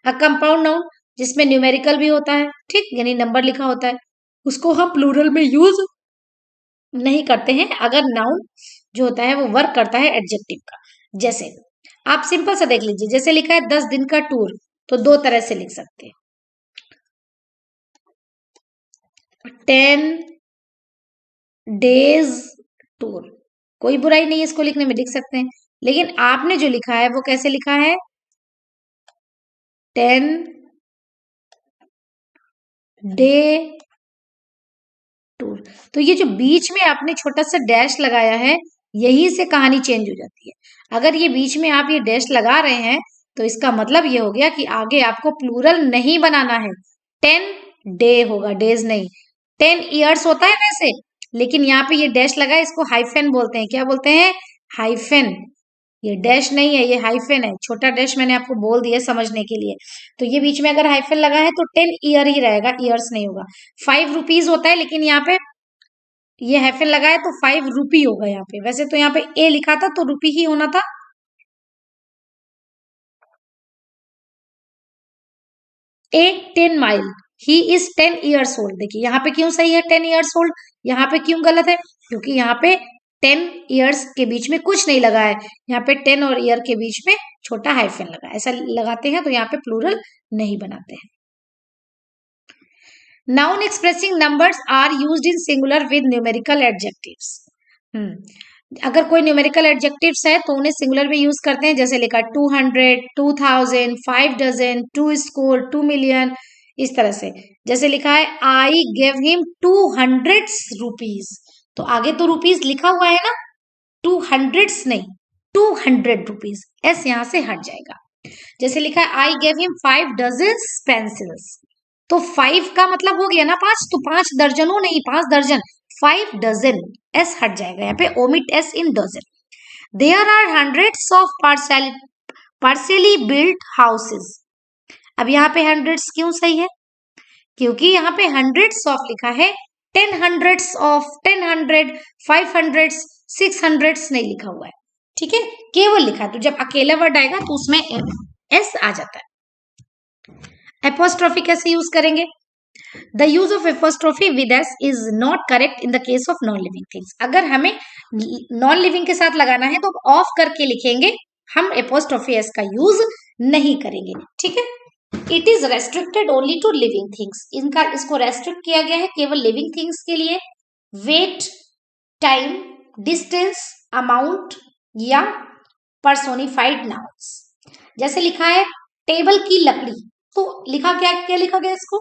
A: अ कंपाउंड नाउन, जिसमें न्यूमेरिकल भी होता है, ठीक, यानी नंबर लिखा होता है, उसको हम प्लूरल में यूज नहीं करते हैं अगर नाउन जो होता है वो वर्क करता है एडजेक्टिव का। जैसे आप सिंपल सा देख लीजिए, जैसे लिखा है 10 दिन का टूर, तो दो तरह से लिख सकते हैं, 10 डेज टूर, कोई बुराई नहीं है इसको लिखने में, लिख सकते हैं। लेकिन आपने जो लिखा है वो कैसे लिखा है, 10 डे टूर। तो ये जो बीच में आपने छोटा सा डैश लगाया है, यही से कहानी चेंज हो जाती है। अगर ये बीच में आप ये डैश लगा रहे हैं, तो इसका मतलब ये हो गया कि आगे आपको प्लूरल नहीं बनाना है, 10 डे होगा, डेज नहीं। 10 years होता है वैसे, लेकिन यहाँ पे ये डैश लगा है, इसको हाइफेन बोलते हैं। क्या बोलते हैं? हाइफेन। ये डैश नहीं है, ये हाइफेन है। छोटा डैश मैंने आपको बोल दिया समझने के लिए। तो ये बीच में अगर हाइफेन लगा है तो 10 year ही रहेगा, ईयर्स नहीं होगा। 5 rupees होता है, लेकिन यहाँ पे ये हाइफेन लगा है तो 5 रुपी होगा यहाँ पे। वैसे तो यहाँ पे ए लिखा था तो रुपी ही होना था। ए 10 mile, he is 10 years old. देखिए यहाँ पे क्यों सही है 10 years ओल्ड, यहाँ पे क्यों गलत है? क्योंकि यहाँ पे 10 years के बीच में कुछ नहीं लगा है, यहाँ पे 10 और ईयर के बीच में छोटा हाइफन लगा है। ऐसा लगाते हैं तो यहाँ पे प्लूरल नहीं बनाते हैं। Noun expressing numbers are used in singular with numerical adjectives. अगर कोई न्यूमेरिकल एडजेक्टिव्स है तो उन्हें सिंगुलर में यूज करते हैं। जैसे लिखा 200, 2000, 5 डजन, 2 स्कोर, 2 मिलियन, इस तरह से। जैसे लिखा है आई गेव हिम 200 रुपीज, तो आगे तो रुपीज लिखा हुआ है ना, 200 नहीं, 200 रुपीज, एस यहां से हट जाएगा। जैसे लिखा है I gave him 5 dozen pencils, तो 5 का मतलब हो गया ना 5, तो 5 दर्जनों नहीं, 5 दर्जन, 5 डजन, एस हट जाएगा यहाँ पे, omit s in dozen. There are hundreds of partly built houses. अब यहाँ पे हंड्रेड्स क्यों सही है? क्योंकि यहाँ पे हंड्रेड्स ऑफ लिखा है, 10 hundreds of, 10 hundred, 5 hundreds, 6 hundreds नहीं लिखा हुआ है। ठीक है, केवल लिखा है। तो जब अकेला वर्ड आएगा तो उसमें एस आ जाता है। एपोस्ट्रोफी कैसे यूज करेंगे? The use of apostrophe with S is not correct in the case of non living things. अगर हमें नॉन लिविंग के साथ लगाना है तो ऑफ करके लिखेंगे, हम एपोस्ट्रोफी एस का यूज नहीं करेंगे। ठीक है, it is restricted only to living things. इनका इसको रेस्ट्रिक्ट किया गया है केवल लिविंग थिंग्स के लिए। वेट, टाइम, डिस्टेंस, अमाउंट या पर्सोनिफाइड नाउन्स। जैसे लिखा है टेबल की लकड़ी, तो लिखा क्या क्या लिखा गया इसको?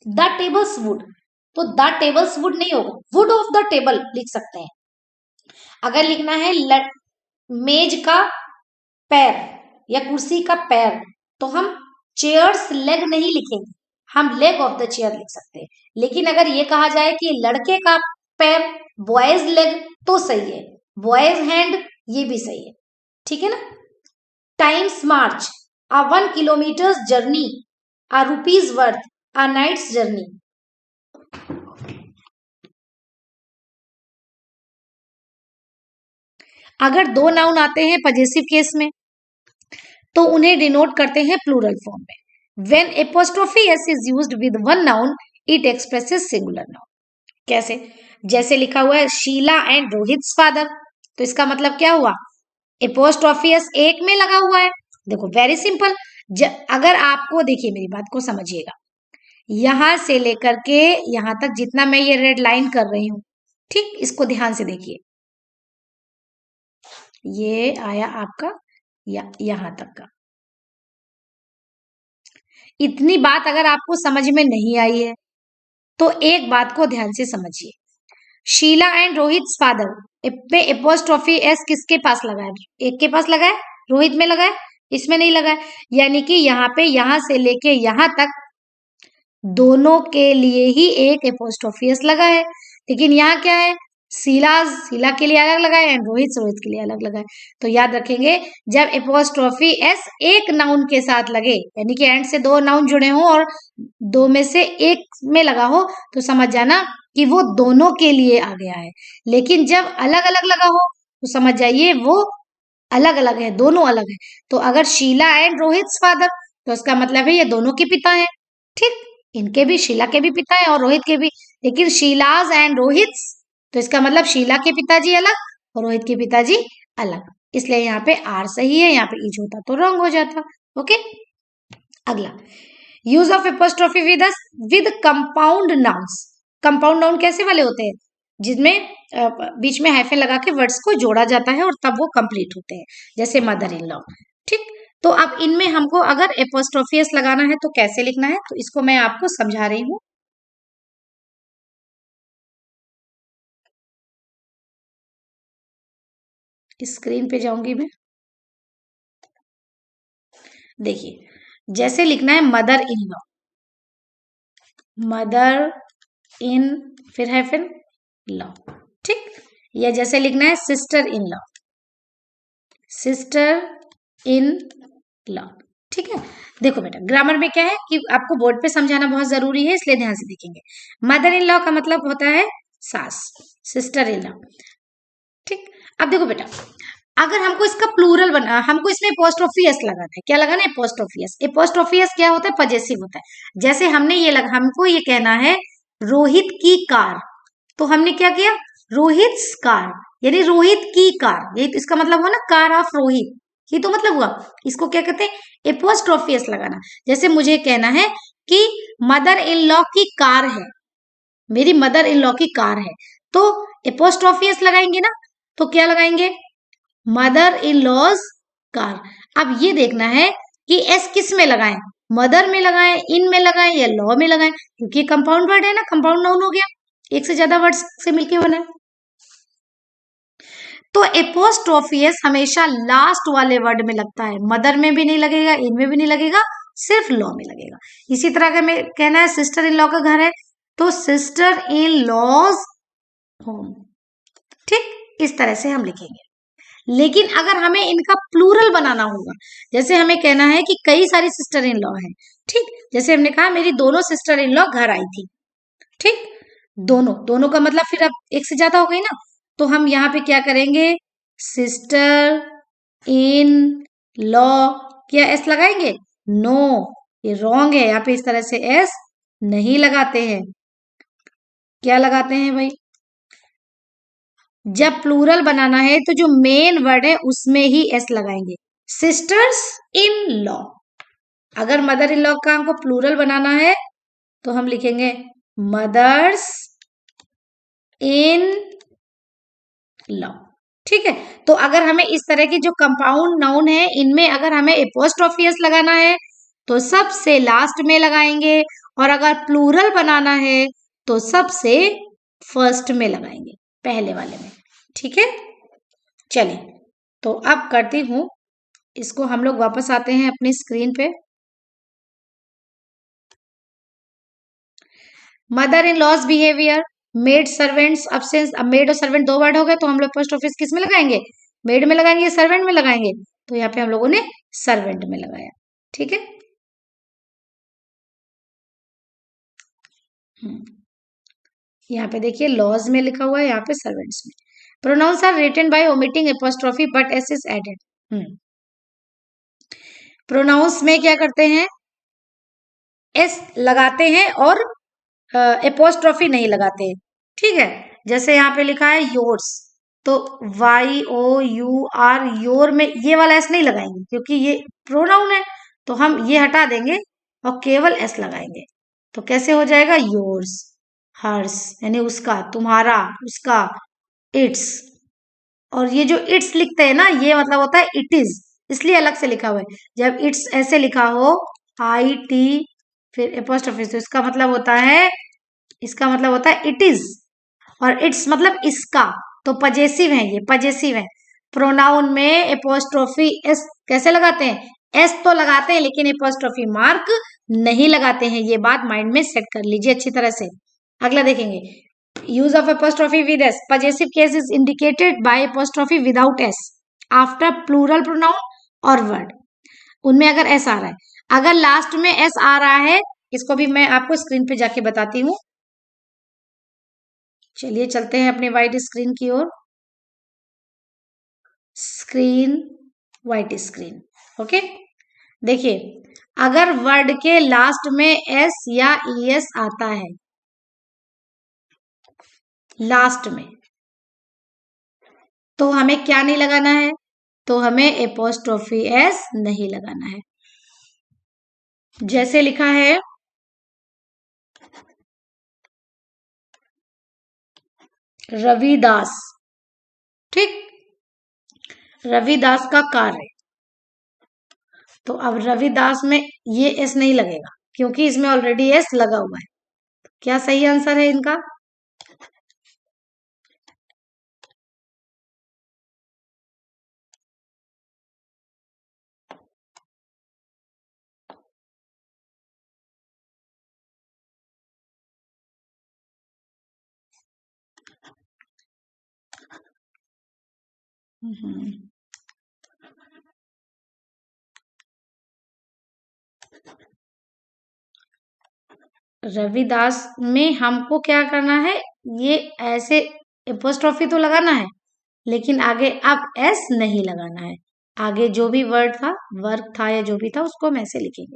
A: द टेबल्स वुड, तो द टेबल्स वुड नहीं होगा, वुड ऑफ द टेबल लिख सकते हैं। अगर लिखना है मेज का पैर या कुर्सी का पैर, तो हम चेयर्स लेग नहीं लिखेंगे, हम लेग ऑफ द चेयर लिख सकते हैं। लेकिन अगर ये कहा जाए कि लड़के का पैर, बॉयज लेग, तो सही है। बॉयज हैंड, ये भी सही है। ठीक है ना। Times March, a 1 kilometers journey, a rupees worth, a night's journey। अगर दो नाउन आते हैं पजेसिव केस में तो उन्हें डिनोट करते हैं प्लूरल फॉर्म में। When apostrophe S is used with one noun it expresses singular noun. कैसे? जैसे लिखा हुआ है शीला एंड रोहित फादर, तो इसका मतलब क्या हुआ? एपोस्ट्रोफी एस एक में लगा हुआ है। देखो वेरी सिंपल, अगर आपको, देखिए मेरी बात को समझिएगा, यहां से लेकर के यहां तक जितना मैं ये रेड लाइन कर रही हूं, ठीक, इसको ध्यान से देखिए, ये आया आपका यहां तक का। इतनी बात अगर आपको समझ में नहीं आई है तो एक बात को ध्यान से समझिए। शीला एंड रोहित फादर पे एपोस्ट्रोफी एस किसके पास लगा है? एक के पास लगा है, रोहित में लगा है, इसमें नहीं लगा है। यानी कि यहाँ पे यहां से लेके यहां तक दोनों के लिए ही एक एपोस्ट्रोफी एस लगा है। लेकिन यहाँ क्या है, शीला के लिए अलग लगा है एंड रोहित के लिए अलग लगा है। तो याद रखेंगे, जब एपोस्ट्रोफी एस एक नाउन के साथ लगे, यानी कि एंड से दो नाउन जुड़े हो और दो में से एक में लगा हो, तो समझ जाना कि वो दोनों के लिए आ गया है। लेकिन जब अलग अलग लगा हो तो समझ जाइए वो अलग अलग है, दोनों अलग है। तो अगर शीला एंड रोहित फादर, तो इसका मतलब है ये दोनों के पिता हैं। ठीक, इनके भी, शीला के भी पिता है और रोहित के भी। लेकिन शीलाज एंड रोहित, तो इसका मतलब शीला के पिताजी अलग और रोहित के पिताजी अलग। इसलिए यहाँ पे आर सही है, यहाँ पे इज होता तो रॉन्ग हो जाता। ओके, अगला, use of apostrophe with compound nouns. Compound noun कैसे वाले होते हैं? जिसमें बीच में हाइफन लगा के वर्ड्स को जोड़ा जाता है और तब वो कंप्लीट होते हैं, जैसे मदर इन लॉ। ठीक, तो अब इनमें हमको अगर एपोस्ट्रोफियस लगाना है तो कैसे लिखना है, तो इसको मैं आपको समझा रही हूँ। स्क्रीन पे जाऊंगी मैं, देखिए जैसे लिखना है mother in law, mother in, फिर है फिर लॉ, ठीक। या जैसे लिखना है sister in law, sister in law, ठीक है। देखो बेटा ग्रामर में क्या है कि आपको बोर्ड पे समझाना बहुत जरूरी है, इसलिए ध्यान से देखेंगे। मदर इन लॉ का मतलब होता है सास, सिस्टर इन लॉ, ठीक। अब देखो बेटा, अगर हमको इसका प्लूरल बना, हमको इसमें एपोस्ट्रोफी एस लगाना है। क्या लगाना है? Apostrophe S. एपोस्ट्रोफी एस क्या होता है? पजेसिव होता है। जैसे हमने ये हमको ये कहना है रोहित की कार, तो हमने क्या किया? रोहित कार, यानी रोहित की कार, यही तो इसका मतलब हुआ ना, कार ऑफ रोहित, ये तो मतलब हुआ। इसको क्या कहते हैं? एपोस्ट्रोफी एस लगाना। जैसे मुझे कहना है कि मदर इन लॉ की कार है, मेरी मदर इन लॉ की कार है, तो एपोस्ट्रोफी एस लगाएंगे ना, तो क्या लगाएंगे? Mother in law's car. अब ये देखना है कि एस किस में लगाएं, मदर में लगाएं, इन में लगाएं या लॉ में लगाएं, क्योंकि कंपाउंड वर्ड है ना, कंपाउंड नाउन हो गया, एक से ज्यादा वर्ड्स से मिलके बना है। तो एपोस्ट्रोफी एस हमेशा लास्ट वाले वर्ड में लगता है, मदर में भी नहीं लगेगा, इन में भी नहीं लगेगा, सिर्फ लॉ में लगेगा। इसी तरह का मैं कहना है सिस्टर इन लॉ का घर है, तो सिस्टर इन लॉज होम, ठीक, इस तरह से हम लिखेंगे। लेकिन अगर हमें इनका प्लूरल बनाना होगा, जैसे हमें कहना है कि कई सारी सिस्टर इन लॉ है, ठीक, जैसे हमने कहा मेरी दोनों सिस्टर इन लॉ घर आई थी, ठीक, दोनों, दोनों का मतलब फिर अब एक से ज्यादा हो गई ना, तो हम यहाँ पे क्या करेंगे? सिस्टर इन लॉ, क्या एस लगाएंगे? नो, ये रॉन्ग है, यहाँ पे इस तरह से एस नहीं लगाते हैं। क्या लगाते हैं भाई? जब प्लूरल बनाना है तो जो मेन वर्ड है उसमें ही एस लगाएंगे। सिस्टर्स इन लॉ, अगर मदर इन लॉ का हमको प्लूरल बनाना है तो हम लिखेंगे मदर्स इन लॉ, ठीक है। तो अगर हमें इस तरह की जो कंपाउंड नाउन है इनमें अगर हमें एपोस्ट्रोफी एस लगाना है तो सबसे लास्ट में लगाएंगे, और अगर प्लूरल बनाना है तो सबसे फर्स्ट में लगाएंगे, पहले वाले में, ठीक है। चलिए, तो अब करती हूं इसको, हम लोग वापस आते हैं अपनी स्क्रीन पे। Mother in law's behaviour, maid servant's absence. अब मेड और सर्वेंट दो वर्ड हो गए, तो हम लोग पोस्ट ऑफिस किस में लगाएंगे? मेड में लगाएंगे, सर्वेंट में लगाएंगे, तो यहाँ पे हम लोगों ने सर्वेंट में लगाया, ठीक है। यहाँ पे देखिए लॉज में लिखा हुआ है, यहाँ पे सर्वेंट्स में। Pronouns are written by omitting apostrophe but s is added. Pronouns में क्या करते हैं? एस लगाते हैं और एपोस्ट्रोफी नहीं लगाते, ठीक है। जैसे यहाँ पे लिखा है योर्स, तो Y O U R, your में ये वाला एस नहीं लगाएंगे क्योंकि ये प्रोनाउन है, तो हम ये हटा देंगे और केवल एस लगाएंगे। तो कैसे हो जाएगा? योर्स, हर्स यानी उसका, तुम्हारा, उसका, इट्स। और ये जो इट्स लिखते हैं ना, ये मतलब होता है इट इज, इसलिए अलग से लिखा हुआ है। जब इट्स ऐसे लिखा हो, आई टी फिर एपोस्ट्रोफी, तो इसका मतलब होता है, इसका मतलब होता है इट इज, और इट्स मतलब इसका, तो पजेसिव है, ये पजेसिव है। प्रोनाउन में एपोस्ट्रोफी एस कैसे लगाते हैं? एस तो लगाते हैं लेकिन एपोस्ट्रोफी मार्क नहीं लगाते हैं, ये बात माइंड में सेट कर लीजिए अच्छी तरह से। अगला देखेंगे, use of apostrophe with s, possessive case is indicated by apostrophe without s after plural pronoun और word। उनमें अगर s आ रहा है, अगर लास्ट में s आ रहा है, इसको भी मैं आपको स्क्रीन पे जाके बताती हूँ। चलिए चलते हैं अपने वाइट स्क्रीन की ओर, स्क्रीन, वाइट स्क्रीन, ओके। देखिए, अगर वर्ड के लास्ट में s या es आता है, लास्ट में, तो हमें क्या नहीं लगाना है? तो हमें एपोस्ट्रोफी एस नहीं लगाना है। जैसे लिखा है रविदास, ठीक, रविदास का कार्य, तो अब रविदास में ये एस नहीं लगेगा क्योंकि इसमें ऑलरेडी एस लगा हुआ है। क्या सही आंसर है इनका? हम्म, रविदास में हमको क्या करना है, ये ऐसे एपोस्ट्रोफी तो लगाना है, लेकिन आगे अब एस नहीं लगाना है। आगे जो भी वर्ड था, वर्क था या जो भी था, उसको हम ऐसे लिखेंगे।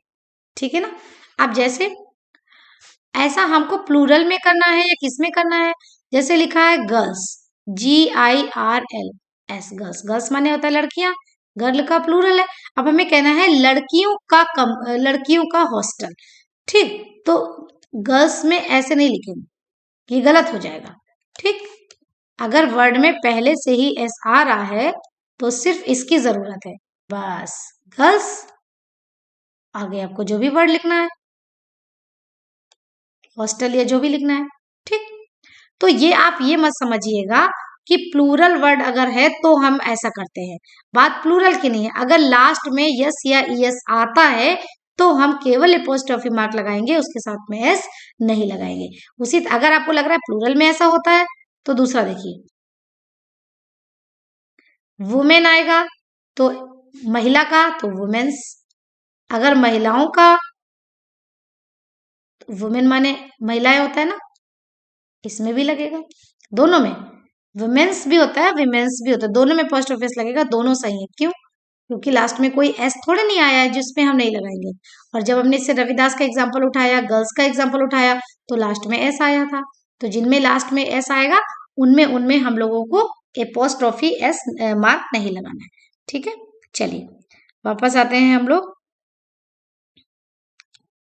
A: ठीक है ना। अब जैसे ऐसा हमको प्लूरल में करना है या किस में करना है, जैसे लिखा है गर्ल्स, GIRLS, गर्ल्स, गर्ल्स माने होता है लड़कियां, गर्ल का प्लूरल है। अब हमें कहना है लड़कियों का हॉस्टल। ठीक, तो गर्ल्स में ऐसे नहीं लिखेंगे, ये गलत हो जाएगा। ठीक, अगर वर्ड में पहले से ही एस आ रहा है तो सिर्फ इसकी जरूरत है, बस गर्ल्स, आगे आपको जो भी वर्ड लिखना है, हॉस्टल या जो भी लिखना है। ठीक, तो ये आप ये मत समझिएगा कि प्लूरल वर्ड अगर है तो हम ऐसा करते हैं, बात प्लूरल की नहीं है। अगर लास्ट में यस या ईएस आता है तो हम केवल एपोस्ट्रोफी मार्क लगाएंगे, उसके साथ में एस नहीं लगाएंगे। उसी अगर आपको लग रहा है प्लूरल में ऐसा होता है तो दूसरा देखिए, वुमेन आएगा तो महिला का तो वुमेन्स, अगर महिलाओं का, वुमेन माने महिलाएं होता है ना, इसमें भी लगेगा, दोनों में वुमेन्स भी होता है विमेन्स भी होता है, दोनों में पोस्ट ऑफिस लगेगा, दोनों सही है। क्यों? क्योंकि लास्ट में कोई एस थोड़े नहीं आया है जिसमें हम नहीं लगाएंगे। और जब हमने इससे रविदास का एग्जाम्पल उठाया, गर्ल्स का एग्जाम्पल उठाया, तो लास्ट में एस आया था। तो जिनमें लास्ट में एस आएगा उनमें उनमें हम लोगों को एपोस्ट्रोफी एस मार्क नहीं लगाना है। ठीक है, चलिए वापस आते हैं हम लोग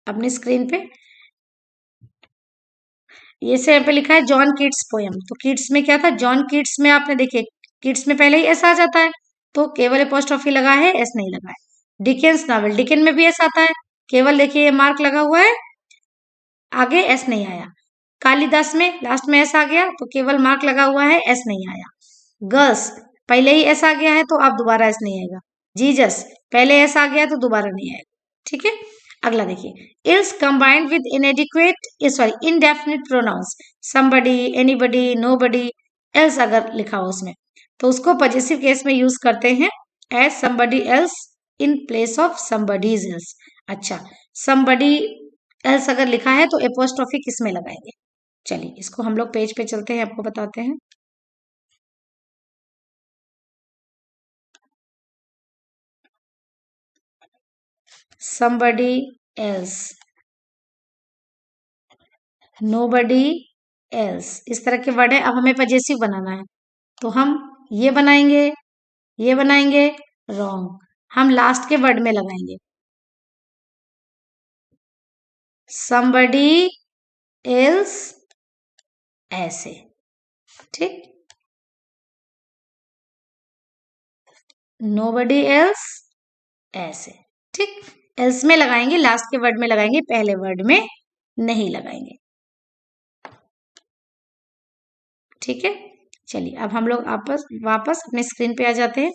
A: अपनी स्क्रीन पे। ये से यहाँ पे लिखा है जॉन किट्स पोयम, तो किट्स में क्या था, जॉन किट्स में आपने देखिए किट्स में पहले ही एस आ जाता है, तो केवल अपोस्ट्रोफी लगा है, एस नहीं लगा है। डिकेंस नॉवेल, डिकेन में भी एस आता है, केवल देखिए ये मार्क लगा हुआ है, आगे एस नहीं आया। कालिदास में लास्ट में एस आ गया तो केवल मार्क लगा हुआ है, एस नहीं आया। गर्ल्स पहले ही एस आ गया है तो अब दोबारा एस नहीं आएगा। जीजस पहले एस आ गया तो दोबारा नहीं आएगा। ठीक है, अगला देखिए, else combined with inadequate sorry indefinite pronouns, somebody, anybody, nobody, else अगर लिखा हो उसमें, तो उसको पजेसिव केस में यूज करते हैं as somebody else in place of somebody's else. अच्छा, समबडी एल्स अगर लिखा है तो एपोस्ट्रोफी किस में लगाएंगे, चलिए इसको हम लोग पेज पे चलते हैं, आपको बताते हैं। somebody else, nobody else, इस तरह के वर्ड है। अब हमें पजेसिव बनाना है तो हम ये बनाएंगे, ये बनाएंगे, रॉन्ग, हम लास्ट के वर्ड में लगाएंगे somebody else, ऐसे। ठीक, nobody else, ऐसे। ठीक, एल्स में लगाएंगे, लास्ट के वर्ड में लगाएंगे, पहले वर्ड में नहीं लगाएंगे। ठीक है, चलिए अब हम लोग आपस वापस अपने स्क्रीन पे आ जाते हैं।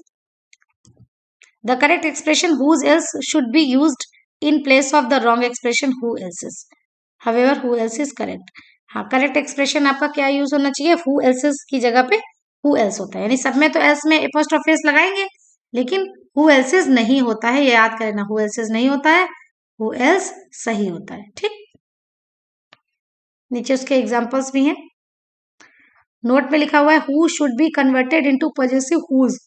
A: The correct expression whose else should be used in place of the wrong expression who else is. However, who else is correct. हाँ, करेक्ट एक्सप्रेशन आपका क्या यूज होना चाहिए, who else is की जगह पे who else होता है, यानी सब में तो else में एपोस्ट्रोफी s लगाएंगे, लेकिन who else is नहीं होता है, ये याद करें ना, who else is नहीं होता है, who else सही होता है। ठीक, नीचे उसके एग्जाम्पल्स भी हैं, नोट में लिखा हुआ है who should be converted into possessive whose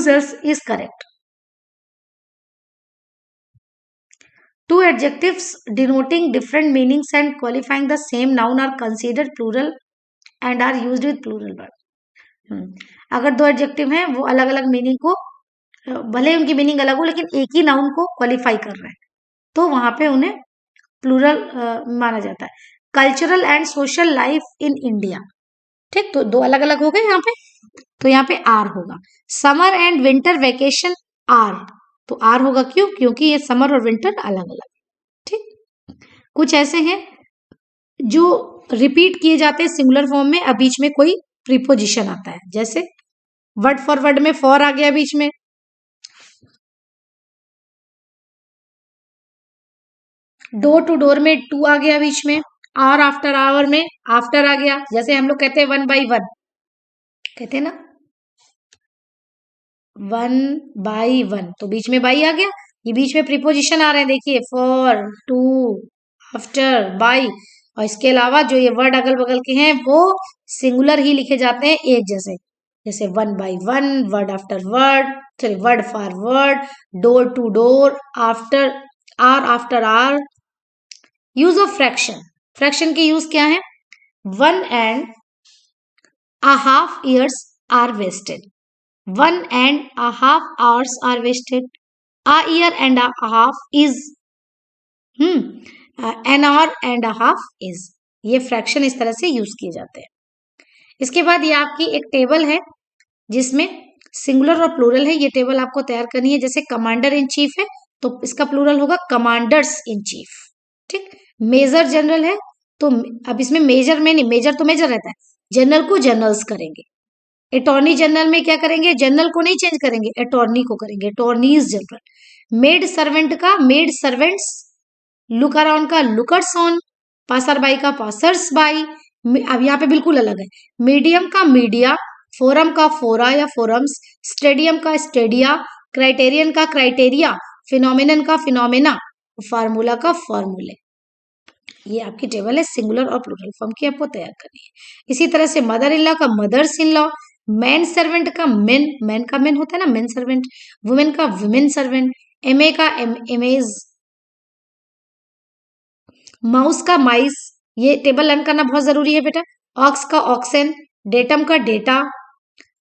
A: else is correct. Two adjectives denoting different meanings and qualifying the same noun are considered plural and are used with plural verb. अगर दो adjective हैं वो अलग अलग मीनिंग को, भले उनकी meaning अलग हो लेकिन एक ही नाउन को क्वालिफाई कर रहे हैं, तो वहां पे उन्हें प्लूरल माना जाता है। Cultural and social life in India, ठीक, तो दो अलग अलग हो गए यहाँ पे, तो यहाँ पे आर होगा। Summer and winter vacation are, तो आर होगा, क्यों? क्योंकि ये समर और विंटर अलग अलग। ठीक, कुछ ऐसे हैं जो रिपीट किए जाते हैं सिंगुलर फॉर्म में, अब बीच में कोई प्रीपोजिशन आता है, जैसे वर्ड फॉर वर्ड में फॉर आ गया बीच में, डोर टू डोर में टू आ गया बीच में, आवर आफ्टर आवर में आफ्टर आ गया, जैसे हम लोग कहते हैं वन बाई वन, कहते हैं ना 1/1, तो बीच में बाई आ गया। ये बीच में प्रीपोजिशन आ रहे हैं, देखिए फॉर, टू, आफ्टर, बाई। और इसके अलावा जो ये वर्ड अगल बगल के हैं वो सिंगुलर ही लिखे जाते हैं एक जैसे, जैसे 1/1, word after word, sorry word for word, door to door, after are. Use of fraction, fraction के यूज क्या है? 1.5 years are wasted, 1.5 hours are wasted, a year and a half is, an hour and a half is। ये fraction इस तरह से use किए जाते हैं। इसके बाद ये आपकी एक टेबल है जिसमें सिंगुलर और प्लूरल है। ये टेबल आपको तैयार करनी है। जैसे कमांडर इन चीफ है तो इसका प्लूरल होगा कमांडर्स इन चीफ, ठीक। मेजर जनरल है तो अब इसमें मेजर में नहीं, मेजर तो मेजर रहता है, जनरल को जनरल्स करेंगे। अटॉर्नी जनरल में क्या करेंगे? जनरल को नहीं चेंज करेंगे, अटॉर्नी को करेंगे, अटॉर्नीज जनरल। मेड सर्वेंट का मेड सर्वेंट्स, लुक अराउंड का लुकर्स ऑन, पासर बाई का पासर्स बाई। अब यहाँ पे बिल्कुल अलग है। मीडियम का मीडिया, फोरम का फोरा या फोरम्स, स्टेडियम का स्टेडिया, क्राइटेरियन का क्राइटेरिया, फिनोमिनन का फिनोमेना, फार्मूला का फॉर्मूले। ये आपकी टेबल है सिंगुलर और प्लूरल फॉर्म की, आपको तैयार करनी है। इसी तरह से मदर इन लॉ का mother's in law, man servant का मेन, मैन का मेन होता है ना, मेन सर्वेंट। वुमेन का वुमेन सर्वेंट, एमए का एमेज, माउस का माइस। ये टेबल लर्न करना बहुत जरूरी है बेटा। ऑक्स का ऑक्सेन, डेटम का डेटा,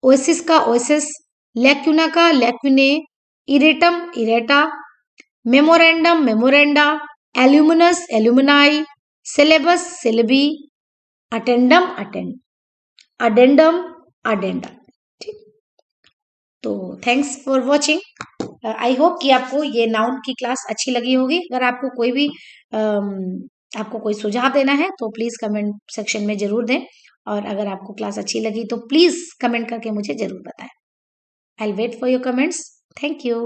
A: ओएसिस का ओएसिस, लेक्यूना का lacunae, erratum errata, memorandum memoranda, alumnus alumni, syllabus syllabi, addendum addendum addenda, ठीक। तो thanks for watching. I hope कि आपको ये नाउन की क्लास अच्छी लगी होगी। अगर आपको कोई भी आपको कोई सुझाव देना है तो प्लीज कमेंट सेक्शन में जरूर दें, और अगर आपको क्लास अच्छी लगी तो प्लीज कमेंट करके मुझे जरूर बताएं। I will wait for your comments. Thank you.